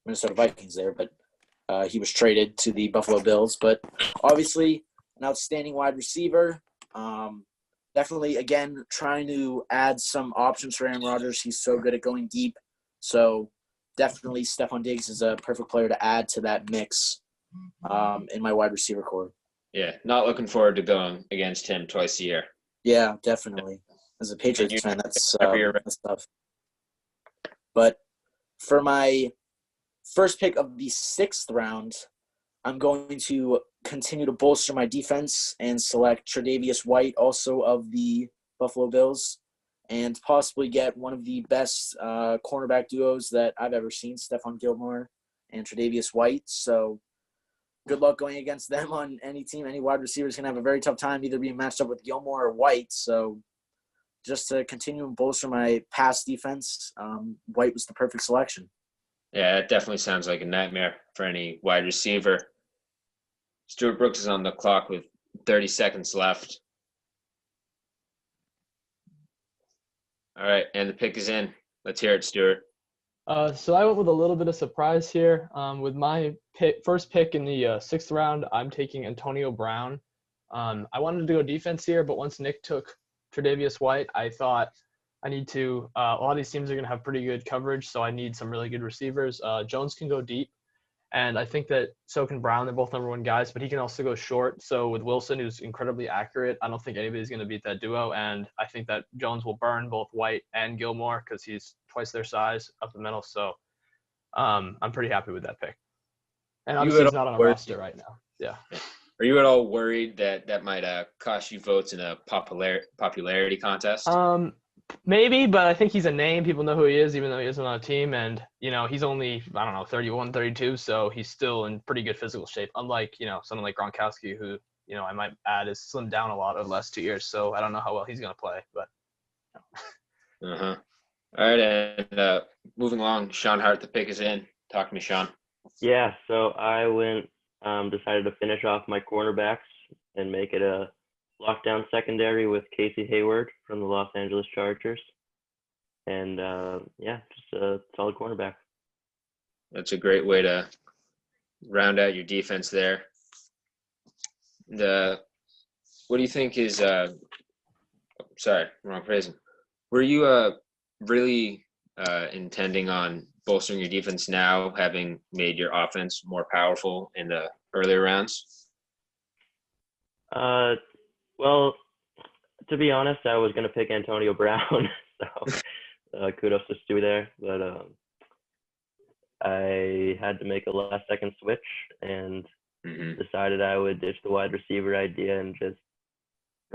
Minnesota Vikings there, but he was traded to the Buffalo Bills. But obviously an outstanding wide receiver. Definitely, again, trying to add some options for Aaron Rodgers. He's so good at going deep. So definitely Stephon Diggs is a perfect player to add to that mix in my wide receiver core. Yeah, not looking forward to going against him twice a year. Yeah, definitely. As a Patriots fan, that's tough. But for my first pick of the 6th round, I'm going to continue to bolster my defense and select Tre'Davious White, also of the Buffalo Bills, and possibly get one of the best cornerback duos that I've ever seen, Stephon Gilmore and Tre'Davious White. So good luck going against them on any team. Any wide receiver is going to have a very tough time either being matched up with Gilmore or White. So just to continue and bolster my pass defense, White was the perfect selection. Yeah, it definitely sounds like a nightmare for any wide receiver. Stuart Brooks is on the clock with 30 seconds left. All right, and the pick is in. Let's hear it, Stuart. So I went with a little bit of surprise here. With my first pick in the 6th round, I'm taking Antonio Brown. I wanted to go defense here, but once Nick took Tre'Davious White, I thought I need to a lot of these teams are going to have pretty good coverage, so I need some really good receivers. Jones can go deep, and I think that so can Brown. They're both number 1 guys, but he can also go short. So with Wilson, who's incredibly accurate, I don't think anybody's going to beat that duo, and I think that Jones will burn both White and Gilmore because he's twice their size up the middle. So I'm pretty happy with that pick. And obviously he's not on a roster right now. Yeah. Are you at all worried that might cost you votes in a popularity contest? Maybe, but I think he's a name. People know who he is, even though he isn't on a team. And, he's only, 31, 32, so he's still in pretty good physical shape. Unlike, someone like Gronkowski, who, I might add is slimmed down a lot over the last 2 years. So I don't know how well he's going to play, but. Uh-huh. All right, and moving along, Sean Hart, the pick is in. Talk to me, Sean. Yeah, so I decided to finish off my cornerbacks and make it a lockdown secondary with Casey Hayward from the Los Angeles Chargers. And, just a solid cornerback. That's a great way to round out your defense there. What do you think is sorry, wrong phrasing. Were you really intending on bolstering your defense now, having made your offense more powerful in the earlier rounds? Well, to be honest, I was going to pick Antonio Brown, so kudos to Stu there. But I had to make a last-second switch and decided I would ditch the wide receiver idea and just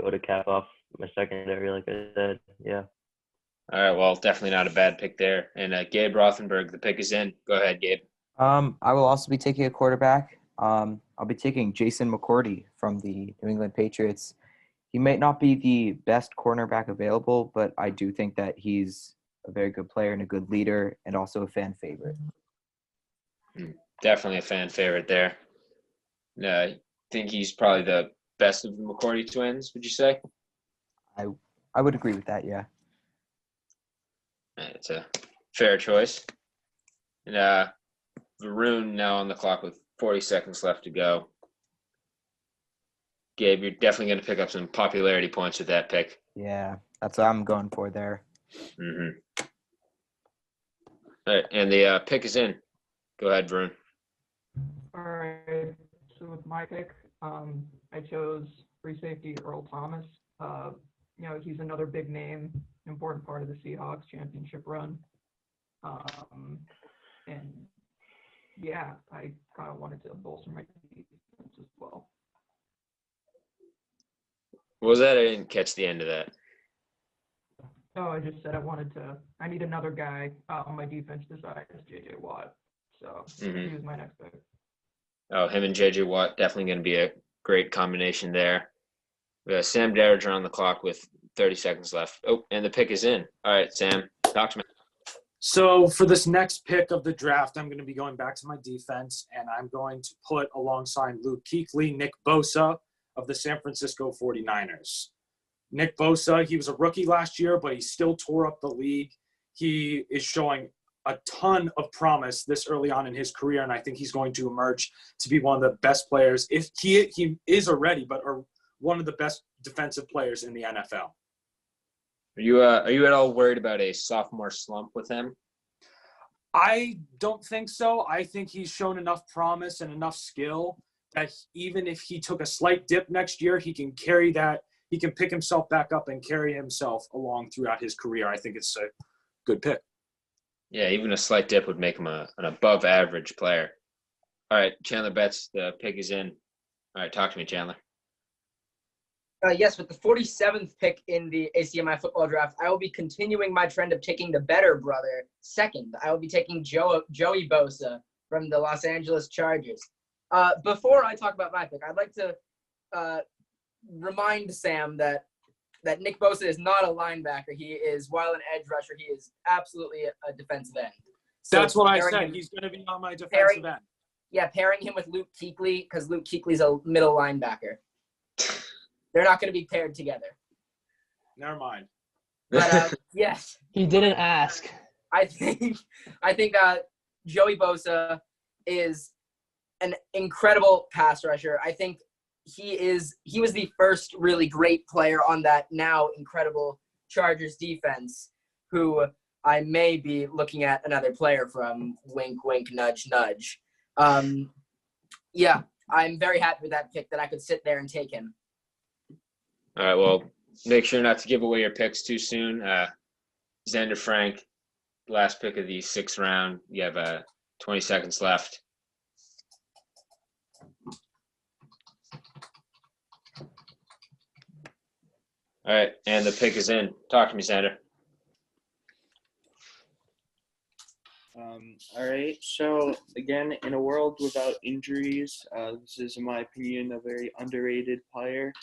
go to cap off my secondary, like I said. Yeah. All right, well, definitely not a bad pick there. And Gabe Rothenberg, the pick is in. Go ahead, Gabe. I will also be taking a quarterback. I'll be taking Jason McCourty from the New England Patriots. He might not be the best cornerback available, but I do think that he's a very good player and a good leader and also a fan favorite. Definitely a fan favorite there. I think he's probably the best of the McCourty twins, would you say? I would agree with that, yeah. It's a fair choice. And Varun now on the clock with 40 seconds left to go. Gabe, you're definitely going to pick up some popularity points with that pick. Yeah, that's what I'm going for there. Mm-hmm. All right, and the pick is in. Go ahead, Varun. All right. So with my pick, I chose free safety Earl Thomas. He's another big name, important part of the Seahawks championship run. And yeah, I kind of wanted to bolster my defense as well. What was that? I didn't catch the end of that. Oh, I just said I need another guy on my defense besides J.J. Watt. So he was my next pick. Oh, him and J.J. Watt, definitely going to be a great combination there. We have Sam Derringer on the clock with 30 seconds left. Oh, and the pick is in. All right, Sam, talk to me. So for this next pick of the draft, I'm going to be going back to my defense, and I'm going to put alongside Luke Kuechly, Nick Bosa of the San Francisco 49ers. Nick Bosa, he was a rookie last year, but he still tore up the league. He is showing a ton of promise this early on in his career, and I think he's going to emerge to be one of the best players. If he is already, but are one of the best defensive players in the NFL. Are you at all worried about a sophomore slump with him? I don't think so. I think he's shown enough promise and enough skill that even if he took a slight dip next year, he can carry that. He can pick himself back up and carry himself along throughout his career. I think it's a good pick. Yeah, even a slight dip would make him an above-average player. All right, Chandler Betts, the pick is in. All right, talk to me, Chandler. Yes, with the 47th pick in the ACMi football draft, I will be continuing my trend of taking the better brother second. I will be taking Joey Bosa from the Los Angeles Chargers. Before I talk about my pick, I'd like to remind Sam that Nick Bosa is not a linebacker. He is, while an edge rusher, he is absolutely a defensive end. So that's what I said. He's going to be on my defensive end. Yeah, pairing him with Luke Kuechly, because Luke Kuechly's a middle linebacker. They're not going to be paired together. Never mind. But yes, He didn't ask. I think Joey Bosa is an incredible pass rusher. I think he was the first really great player on that now incredible Chargers defense, who I may be looking at another player from. Wink, wink, nudge, nudge. Yeah, I'm very happy with that pick that I could sit there and take him. All right, well, make sure not to give away your picks too soon. Xander Frank, last pick of the 6th round. You have 20 seconds left. All right, and the pick is in. Talk to me, Xander. All right, so again, in a world without injuries, this is, in my opinion, a very underrated player.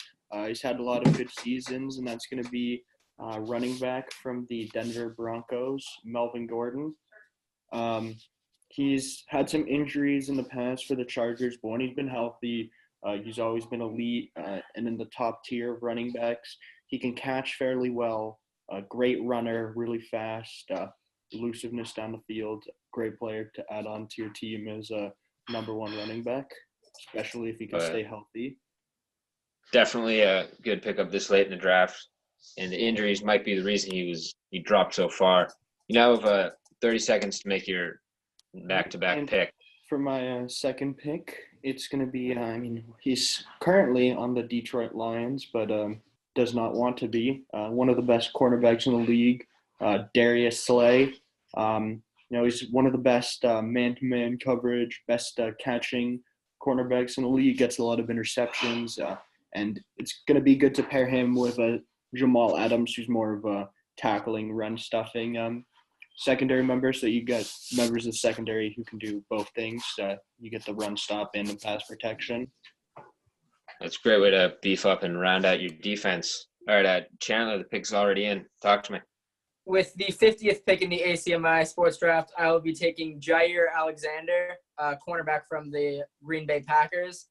He's had a lot of good seasons, and that's going to be running back from the Denver Broncos, Melvin Gordon. He's had some injuries in the past for the Chargers, but when he's been healthy, he's always been elite and in the top tier of running backs. He can catch fairly well, a great runner, really fast, elusiveness down the field, great player to add on to your team as a number 1 running back, especially if he can stay healthy. Definitely a good pickup this late in the draft, and the injuries might be the reason he dropped so far. You now have 30 seconds to make your back-to-back pick. For my second pick, it's going to be, he's currently on the Detroit Lions, but does not want to be. One of the best cornerbacks in the league, Darius Slay. He's one of the best man-to-man coverage, best catching cornerbacks in the league, gets a lot of interceptions, and it's going to be good to pair him with Jamal Adams, who's more of a tackling, run-stuffing secondary member. So you got members of the secondary who can do both things. You get the run stop and the pass protection. That's a great way to beef up and round out your defense. All right, Chandler, the pick's already in. Talk to me. With the 50th pick in the ACMi sports draft, I will be taking Jair Alexander, cornerback from the Green Bay Packers.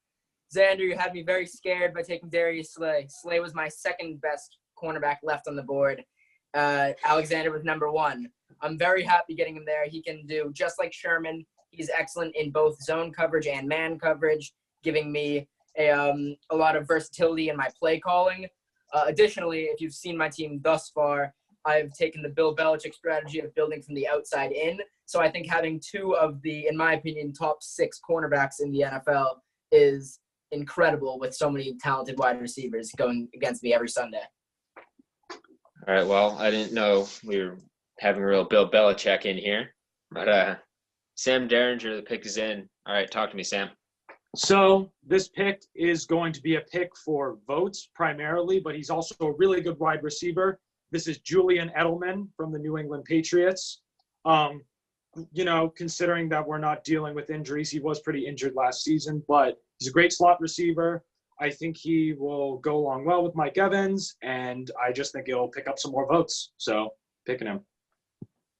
Xander, you had me very scared by taking Darius Slay. Slay was my second best cornerback left on the board. Alexander was number 1. I'm very happy getting him there. He can do just like Sherman. He's excellent in both zone coverage and man coverage, giving me a lot of versatility in my play calling. Additionally, if you've seen my team thus far, I've taken the Bill Belichick strategy of building from the outside in. So I think having two of the, in my opinion, top 6 cornerbacks in the NFL is incredible with so many talented wide receivers going against me every Sunday. All right. Well, I didn't know we were having a real Bill Belichick in here, but Sam Derringer, the pick is in. All right, talk to me, Sam. So this pick is going to be a pick for votes primarily, but he's also a really good wide receiver. This is Julian Edelman from the New England Patriots. Considering that we're not dealing with injuries, he was pretty injured last season, but he's a great slot receiver. I think he will go along well with Mike Evans, and I just think he'll pick up some more votes. So picking him.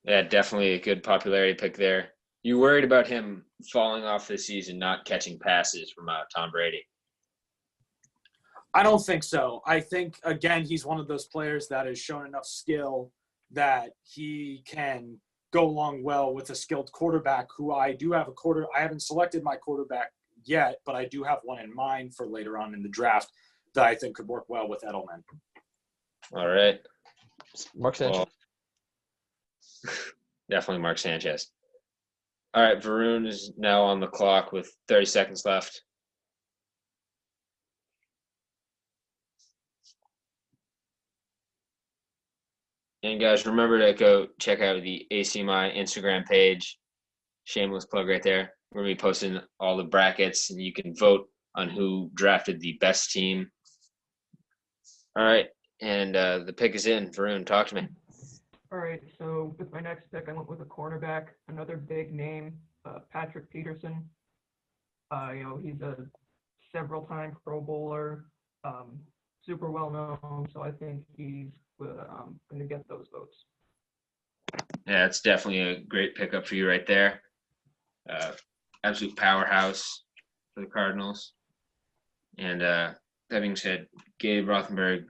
Yeah, definitely a good popularity pick there. You worried about him falling off this season, not catching passes from Tom Brady? I don't think so. I think, again, he's one of those players that has shown enough skill that he can go along well with a skilled quarterback who I haven't selected my quarterback yet, but I do have one in mind for later on in the draft that I think could work well with Edelman. All right. Mark Sanchez. Well, definitely Mark Sanchez. All right, Varun is now on the clock with 30 seconds left. And guys, remember to go check out the ACMi Instagram page. Shameless plug right there. We're going to be posting all the brackets, and you can vote on who drafted the best team. All right, and the pick is in. Varun, talk to me. All right, so with my next pick, I went with a cornerback, another big name, Patrick Peterson. He's a several-time Pro Bowler, super well-known, so I think he's going to get those votes. Yeah, it's definitely a great pickup for you right there. Absolute powerhouse for the Cardinals. And that being said, Gabe Rothenberg,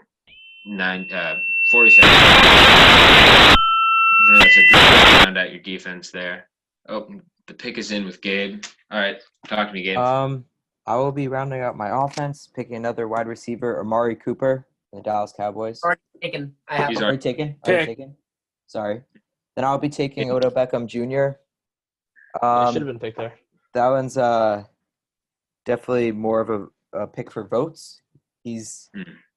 47. That's a great round out your defense there. Oh, the pick is in with Gabe. All right, talk to me, Gabe. I will be rounding out my offense, picking another wide receiver, Amari Cooper, the Dallas Cowboys. Already taken. I have He's him. Already taken? Sorry. Then I'll be taking Odell Beckham Jr. Should have been picked there. That one's definitely more of a pick for votes. He's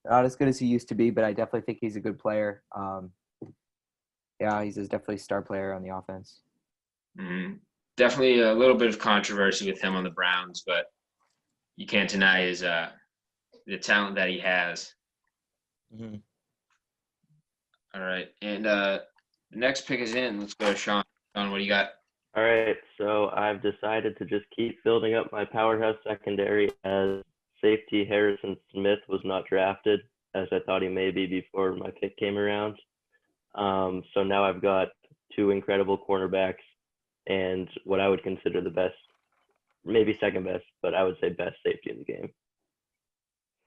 not as good as he used to be, but I definitely think he's a good player. He's definitely a star player on the offense. Mm-hmm. Definitely a little bit of controversy with him on the Browns, but you can't deny his the talent that he has. Mm-hmm. All right, and the next pick is in. Let's go to Sean. Sean, what do you got? All right, so I've decided to just keep building up my powerhouse secondary as safety Harrison Smith was not drafted, as I thought he may be before my pick came around. So now I've got 2 incredible cornerbacks and what I would consider the best, maybe second best, but I would say best safety in the game.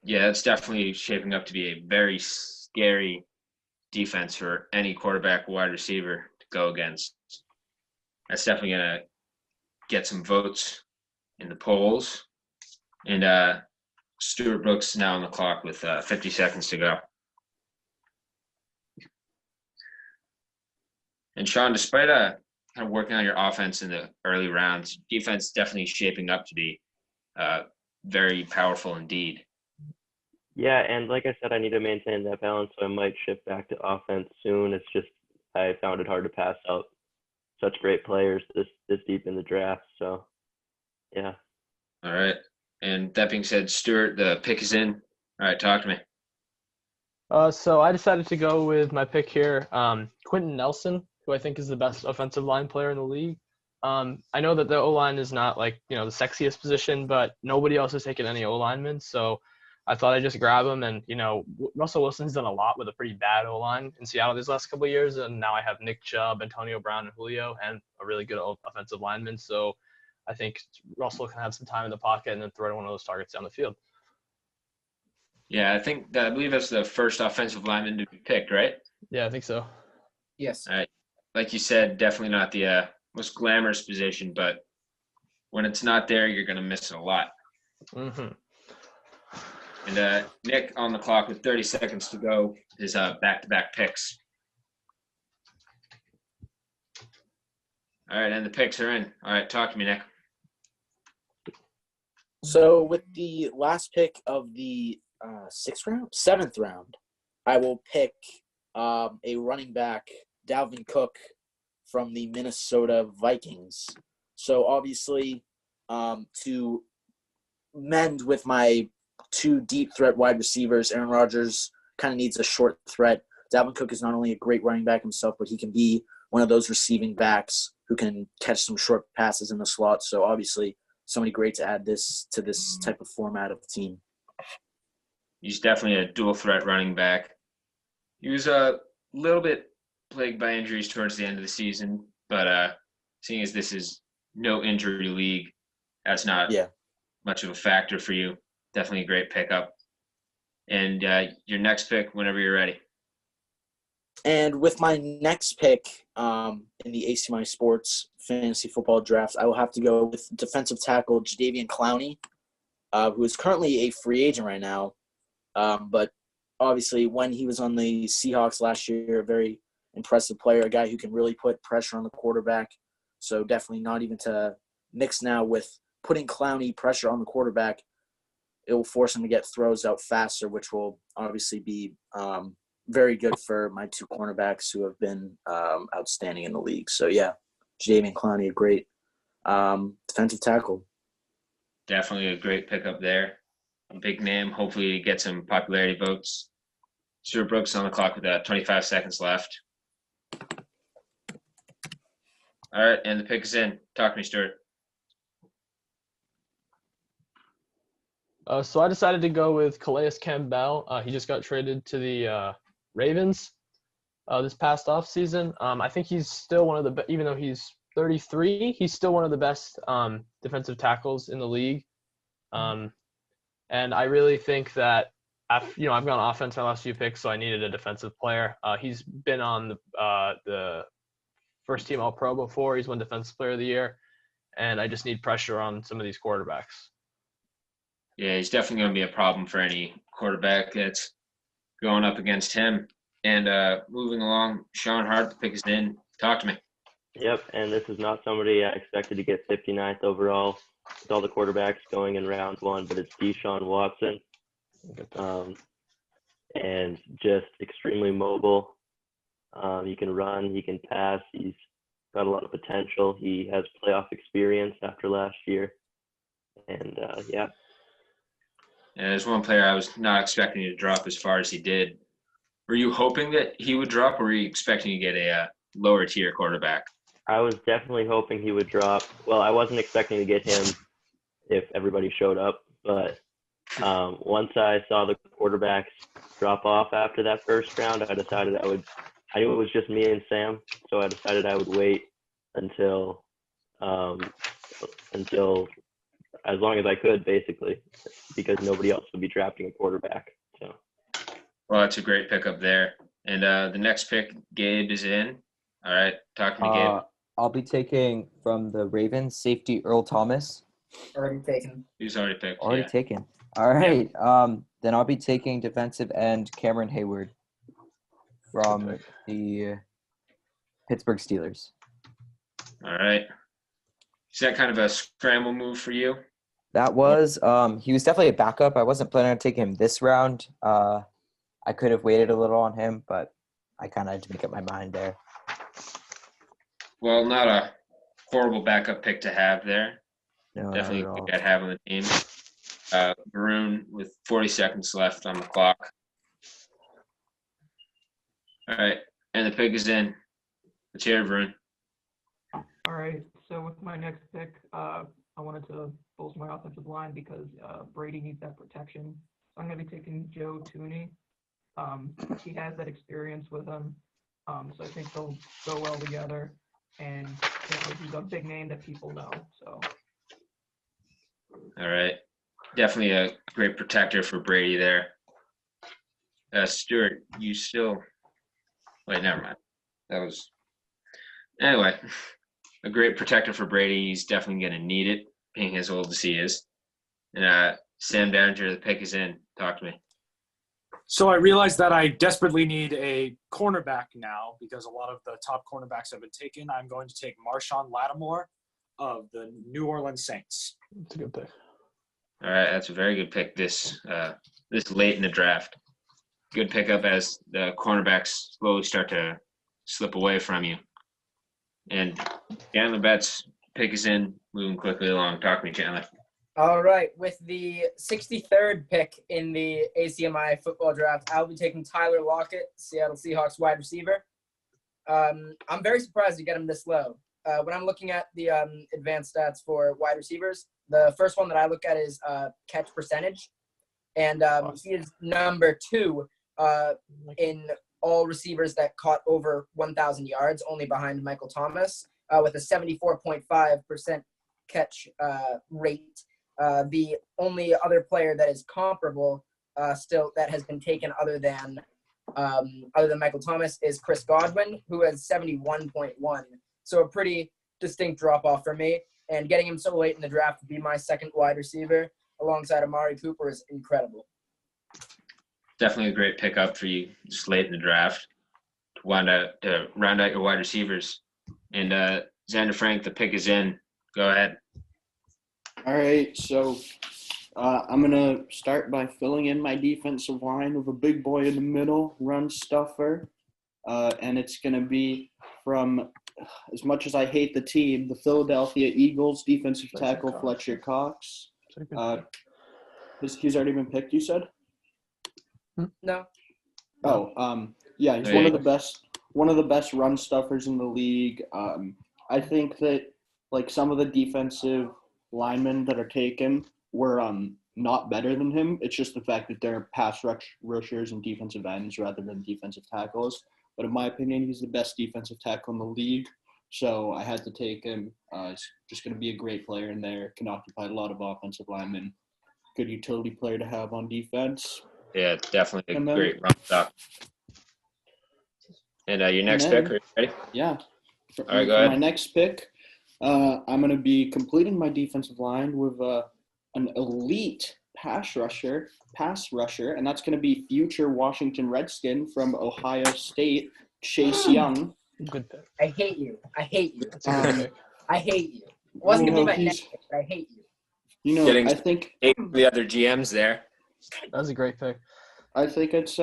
Yeah, it's definitely shaping up to be a very scary defense for any quarterback or wide receiver to go against. That's definitely going to get some votes in the polls. And Stuart Brooks now on the clock with 50 seconds to go. And Sean, despite kind of working on your offense in the early rounds, defense definitely shaping up to be very powerful indeed. Yeah, and like I said, I need to maintain that balance, so I might shift back to offense soon. It's just I found it hard to pass out such great players this deep in the draft. So, yeah. All right. And that being said, Stuart, the pick is in. All right, talk to me. So I decided to go with my pick here, Quinton Nelson, who I think is the best offensive line player in the league. I know that the O-line is not the sexiest position, but nobody else has taken any O-linemen. So I thought I'd just grab him. And, Russell Wilson's done a lot with a pretty bad O-line in Seattle these last couple of years. And now I have Nick Chubb, Antonio Brown, and Julio, and a really good offensive lineman. So I think Russell can have some time in the pocket and then throw one of those targets down the field. Yeah, I believe that's the first offensive lineman to be picked, right? Yeah, I think so. Yes. All right. Like you said, definitely not the most glamorous position, but when it's not there, you're going to miss it a lot. Mm-hmm. And Nick on the clock with 30 seconds to go is back-to-back picks. All right, and the picks are in. All right, talk to me, Nick. So with the last pick of the seventh round, I will pick a running back, Dalvin Cook, from the Minnesota Vikings. So obviously, to mend with my two deep threat wide receivers, Aaron Rodgers kind of needs a short threat. Dalvin Cook is not only a great running back himself, but he can be one of those receiving backs who can catch some short passes in the slot. So obviously, somebody great to add this to this type of format of team. He's definitely a dual threat running back. He was a little bit plagued by injuries towards the end of the season, but seeing as this is no injury league, that's not much of a factor for you. Definitely a great pickup. And your next pick whenever you're ready. And with my next pick in the ACMi Sports Fantasy Football Draft, I will have to go with defensive tackle Jadeveon Clowney, who is currently a free agent right now. But obviously when he was on the Seahawks last year, a very impressive player, a guy who can really put pressure on the quarterback. So definitely not even to mix now with putting Clowney pressure on the quarterback. It will force him to get throws out faster, which will obviously be very good for my two cornerbacks who have been outstanding in the league. So, yeah, Jadeveon Clowney, a great defensive tackle. Definitely a great pickup there. A big name. Hopefully he gets some popularity votes. Stuart Brooks on the clock with 25 seconds left. All right, and the pick is in. Talk to me, Stuart. So I decided to go with Coleus Campbell. He just got traded to the Ravens this past offseason. I think he's still one of the even though he's 33, he's still one of the best defensive tackles in the league. And I really think that I've gone offense my last few picks, so I needed a defensive player. He's been on the first team All-Pro before. He's won Defensive Player of the Year, and I just need pressure on some of these quarterbacks. Yeah, he's definitely going to be a problem for any quarterback that's going up against him. And moving along, Sean Hart, the pick is in. Talk to me. Yep, and this is not somebody I expected to get 59th overall with all the quarterbacks going in round one, but it's Deshaun Watson. And just extremely mobile. He can run, he can pass, he's got a lot of potential. He has playoff experience after last year. And, yeah, there's one player I was not expecting to drop as far as he did. Were you hoping that he would drop, or were you expecting to get a lower tier quarterback? I was definitely hoping he would drop. Well, I wasn't expecting to get him if everybody showed up, but once I saw the quarterbacks drop off after that first round, I decided I knew it was just me and Sam, so I decided I would wait until as long as I could, basically, because nobody else would be drafting a quarterback. So, well, that's a great pickup there. And the next pick, Gabe is in. All right, talk to me, Gabe. I'll be taking from the Ravens safety Earl Thomas. Already taken. He's already picked. Already taken. All right. Then I'll be taking defensive end Cameron Hayward from the Pittsburgh Steelers. All right. Is that kind of a scramble move for you? That was he was definitely a backup. I wasn't planning on taking him this round. I could have waited a little on him, but I kind of had to make up my mind there. Well, not a horrible backup pick to have there. No, definitely not at all. good to have on the team. Varun with 40 seconds left on the clock. All right, and the pick is in. Let's hear it, Varun. All right. So with my next pick, I wanted to bolster my offensive line because Brady needs that protection. So I'm going to be taking Joe Thuney. He has that experience with him, so I think they'll go well together. And he's a big name that people know. So. All right. Definitely a great protector for Brady there. Stuart, you still – wait, never mind. That was – anyway, a great protector for Brady. He's definitely going to need it, being as old as he is. And Sam Downinger, the pick is in. Talk to me. So I realize that I desperately need a cornerback now because a lot of the top cornerbacks have been taken. I'm going to take Marshawn Lattimore of the New Orleans Saints. That's a good pick. All right, that's a very good pick this late in the draft. Good pickup as the cornerbacks slowly start to slip away from you. And Chandler Betts' pick is in, moving quickly along. Talk to me, Chandler. All right, with the 63rd pick in the ACMi football draft, I'll be taking Tyler Lockett, Seattle Seahawks wide receiver. I'm very surprised to get him this low. When I'm looking at the advanced stats for wide receivers, the first one that I look at is catch percentage. And he is number 2 in all receivers that caught over 1,000 yards, only behind Michael Thomas, with a 74.5% catch rate. The only other player that is comparable still that has been taken other than Michael Thomas is Chris Godwin, who has 71.1. So a pretty distinct drop-off for me. And getting him so late in the draft to be my second wide receiver alongside Amari Cooper is incredible. Definitely a great pickup for you just late in the draft to round out your wide receivers. And Xander Frank, the pick is in. Go ahead. All right, so I'm going to start by filling in my defensive line with a big boy in the middle, run stuffer. And it's going to be from, as much as I hate the team, the Philadelphia Eagles defensive tackle Fletcher Cox. He's already been picked, you said? No. Oh, yeah, he's one of the best run stuffers in the league. I think that like some of the defensive linemen that are taken were not better than him. It's just the fact that they're pass rushers and defensive ends rather than defensive tackles. But in my opinion, he's the best defensive tackle in the league. So I had to take him. He's just going to be a great player in there. Can occupy a lot of offensive linemen. Good utility player to have on defense. Yeah, definitely a great run stop. And your next pick, are you ready? Yeah. All right, go ahead. My next pick, I'm going to be completing my defensive line with an elite pass rusher, and that's going to be future Washington Redskin from Ohio State, Chase Young. Good pick. I hate you. I hate you. That's a good pick. I hate you. It wasn't going to be my next pick, but I hate you. You know, Getting I think the other GMs there. That was a great pick. I think it's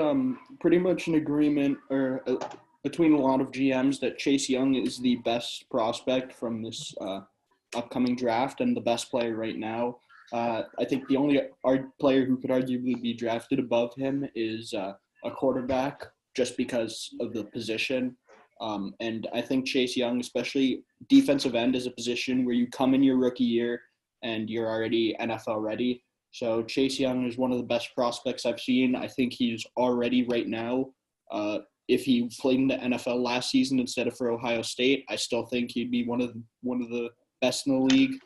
pretty much an agreement between a lot of GMs that Chase Young is the best prospect from this upcoming draft and the best player right now. I think the only player who could arguably be drafted above him is a quarterback just because of the position. And I think Chase Young, especially defensive end, is a position where you come in your rookie year and you're already NFL ready. So Chase Young is one of the best prospects I've seen. I think he's already right now. If he played in the NFL last season instead of for Ohio State, I still think he'd be one of the best in the league,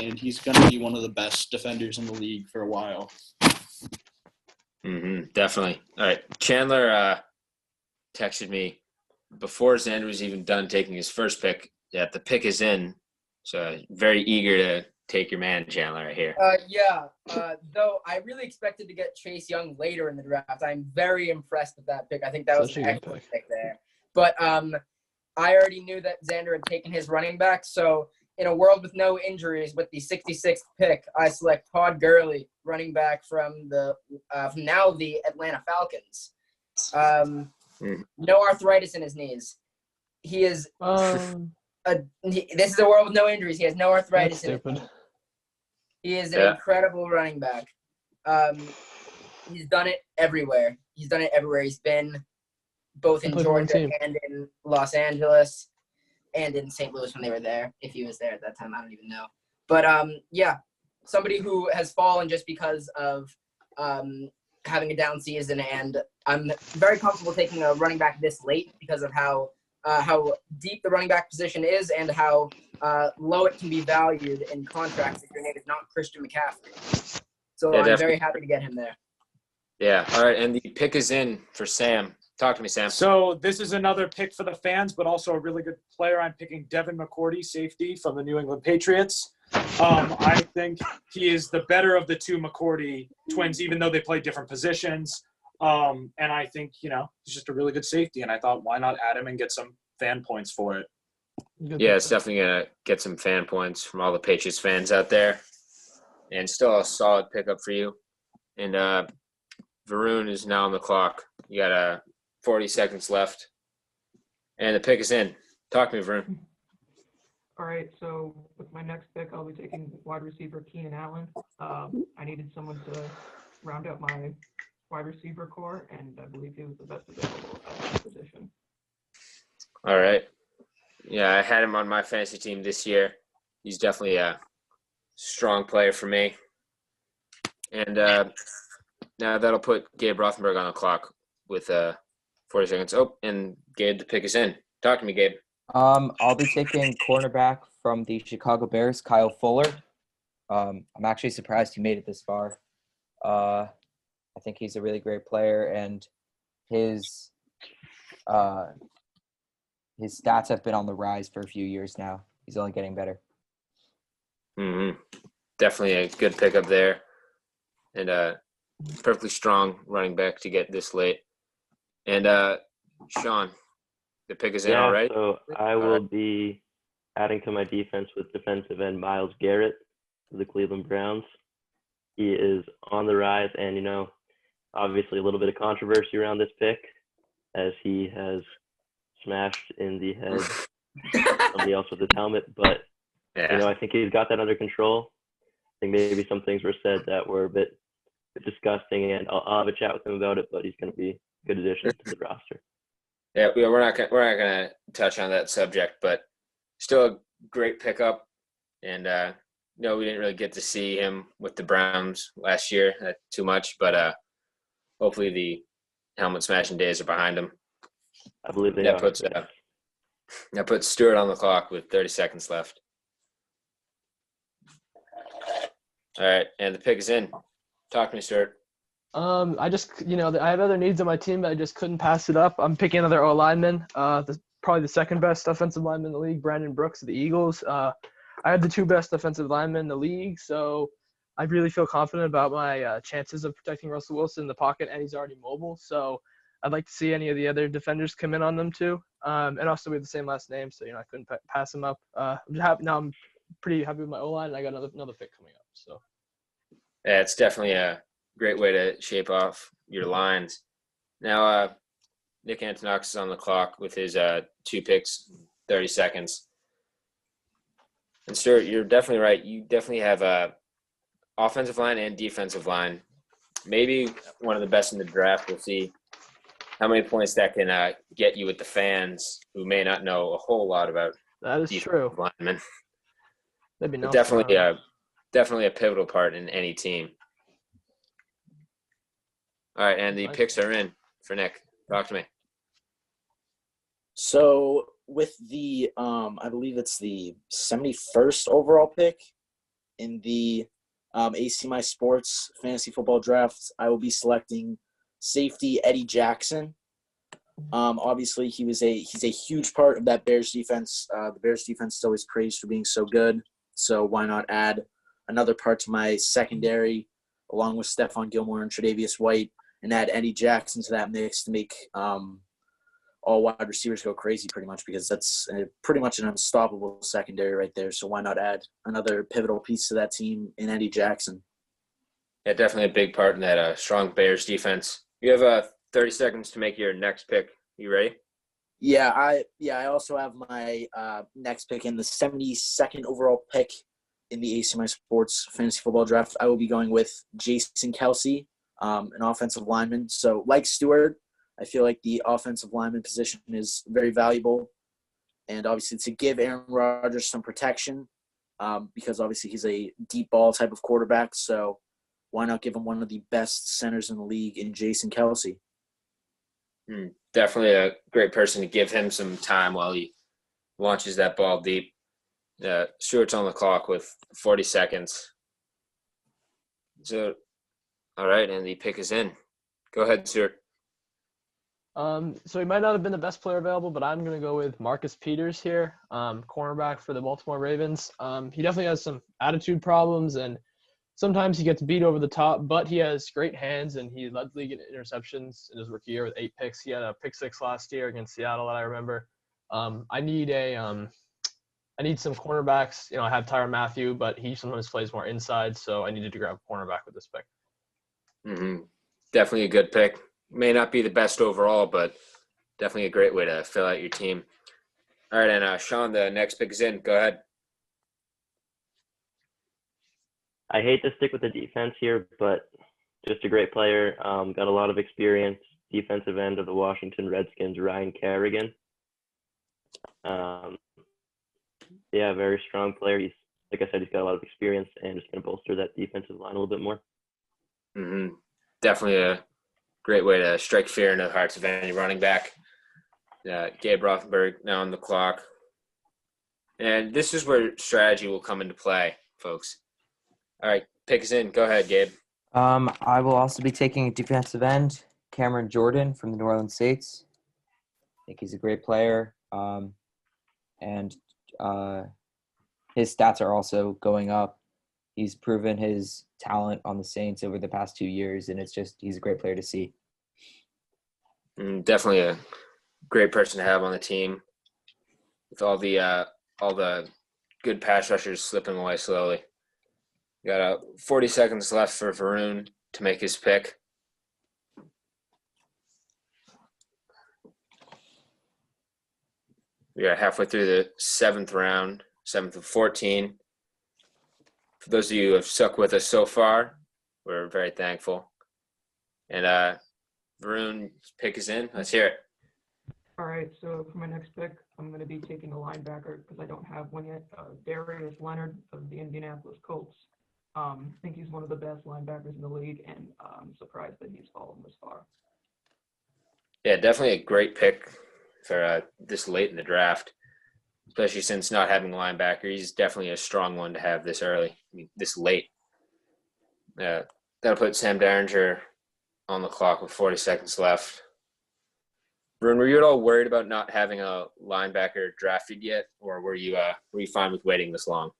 and he's going to be one of the best defenders in the league for a while. Definitely. All right, Chandler texted me before Xander was even done taking his first pick that the pick is in. So very eager to take your man, Chandler, right here. Though I really expected to get Chase Young later in the draft. I'm very impressed with that pick. I think that was an excellent pick there. But I already knew that Xander had taken his running back. So in a world with no injuries, with the 66th pick, I select Todd Gurley, running back from the Atlanta Falcons. No arthritis in his knees. He is this is a world with no injuries. He has no arthritis in his knees. He is an incredible running back. He's done it everywhere. He's been both in Georgia and in Los Angeles and in St. Louis when they were there. If he was there at that time, I don't even know. But, somebody who has fallen just because of having a down season, and I'm very comfortable taking a running back this late because of how deep the running back position is and how low it can be valued in contracts if your name is not Christian McCaffrey. So I'm very happy to get him there. Yeah. All right. And the pick is in for Sam. Talk to me, Sam. So this is another pick for the fans, but also a really good player. I'm picking Devin McCourty, safety from the New England Patriots. I think he is the better of the two McCourty twins, even though they play different positions. And I think, he's just a really good safety. And I thought, why not add him and get some fan points for it? Yeah, it's definitely going to get some fan points from all the Patriots fans out there. And still a solid pickup for you. And Varun is now on the clock. You got 40 seconds left. And the pick is in. Talk to me, Varun. All right, so with my next pick, I'll be taking wide receiver Keenan Allen. I needed someone to round out my wide receiver core, and I believe he was the best available at that position. All right. Yeah, I had him on my fantasy team this year. He's definitely a strong player for me. And now that'll put Gabe Rothenberg on the clock with 40 seconds. Oh, and Gabe, the pick is in. Talk to me, Gabe. I'll be taking cornerback from the Chicago Bears, Kyle Fuller. I'm actually surprised he made it this far. I think he's a really great player, and his stats have been on the rise for a few years now. He's only getting better. Mm-hmm. Definitely a good pickup there, and perfectly strong running back to get this late. And Sean, the pick is in already? So I will be adding to my defense with defensive end Myles Garrett of the Cleveland Browns. He is on the rise, and, obviously a little bit of controversy around this pick as he has smashed in the head somebody else with his helmet. But, I think he's got that under control. I think maybe some things were said that were a bit disgusting, and I'll have a chat with him about it, but he's going to be a good addition to the roster. Yeah, we're not gonna touch on that subject, but still a great pickup. And we didn't really get to see him with the Browns last year too much, but hopefully the helmet smashing days are behind him. I believe they that are. That puts Stewart on the clock with 30 seconds left. All right, and the pick is in. Talk to me, Stewart. I just, I have other needs on my team, but I just couldn't pass it up. I'm picking another O-lineman, probably the second best offensive lineman in the league, Brandon Brooks of the Eagles. I have the two best offensive linemen in the league, so I really feel confident about my chances of protecting Russell Wilson in the pocket, and he's already mobile. So I'd like to see any of the other defenders come in on them too. And also we have the same last name, so I couldn't pass him up. I'm pretty happy with my O-line, and I got another pick coming up. So yeah, it's definitely a great way to shape off your lines. Now, Nick Antonox is on the clock with his 2 picks, 30 seconds. And Stuart, you're definitely right. You definitely have offensive line and defensive line. Maybe one of the best in the draft. We'll see how many points that can get you with the fans who may not know a whole lot about that is true. Linemen. That'd be nice. Definitely a pivotal part in any team. All right, and the picks are in for Nick. Talk to me. So with the, I believe it's the 71st overall pick in the ACMi Sports Fantasy Football Draft, I will be selecting safety Eddie Jackson. Obviously, he's a huge part of that Bears defense. The Bears defense is always praised for being so good, so why not add another part to my secondary along with Stephon Gilmore and Tre'Davious White, and add Eddie Jackson to that mix to make all wide receivers go crazy pretty much, because that's pretty much an unstoppable secondary right there. So why not add another pivotal piece to that team in Eddie Jackson? Yeah, definitely a big part in that strong Bears defense. You have 30 seconds to make your next pick. You ready? Yeah, I also have my next pick in the 72nd overall pick in the ACMi Sports Fantasy Football Draft. I will be going with Jason Kelce, an offensive lineman. So like Stewart, I feel like the offensive lineman position is very valuable. And obviously to give Aaron Rodgers some protection, because obviously he's a deep ball type of quarterback. So why not give him one of the best centers in the league in Jason Kelce? Definitely a great person to give him some time while he launches that ball deep. Stewart's on the clock with 40 seconds. So, all right, and the pick is in. Go ahead, Stewart. So he might not have been the best player available, but I'm going to go with Marcus Peters here, cornerback for the Baltimore Ravens. He definitely has some attitude problems and sometimes he gets beat over the top, but he has great hands, and he led the league in interceptions in his rookie year with 8 picks. He had a pick 6 last year against Seattle that I remember. I need some cornerbacks. I have Tyrann Mathieu, but he sometimes plays more inside, so I needed to grab a cornerback with this pick. Mm-hmm. Definitely a good pick. May not be the best overall, but definitely a great way to fill out your team. All right, and Sean, the next pick is in. Go ahead. I hate to stick with the defense here, but just a great player. Got a lot of experience. Defensive end of the Washington Redskins, Ryan Kerrigan. Very strong player. He's, like I said, he's got a lot of experience and just going to bolster that defensive line a little bit more. Mm-hmm. Definitely a great way to strike fear into the hearts of any running back. Gabe Rothenberg now on the clock. And this is where strategy will come into play, folks. All right, pick us in. Go ahead, Gabe. I will also be taking defensive end, Cameron Jordan from the New Orleans Saints. I think he's a great player. And his stats are also going up. He's proven his talent on the Saints over the past 2 years, and he's a great player to see. Definitely a great person to have on the team with all the good pass rushers slipping away slowly. We got 40 seconds left for Varun to make his pick. We are halfway through the 7th round, 7th of 14. For those of you who have stuck with us so far, we're very thankful. And Varun's pick is in. Let's hear it. All right, so for my next pick, I'm going to be taking a linebacker because I don't have one yet. Darius Leonard of the Indianapolis Colts. I think he's one of the best linebackers in the league, and I'm surprised that he's fallen this far. Yeah, definitely a great pick for this late in the draft, especially since not having a linebacker. He's definitely a strong one to have this early, this late. That'll put Sam Darringer on the clock with 40 seconds left. Varun, were you at all worried about not having a linebacker drafted yet, or were you fine with waiting this long?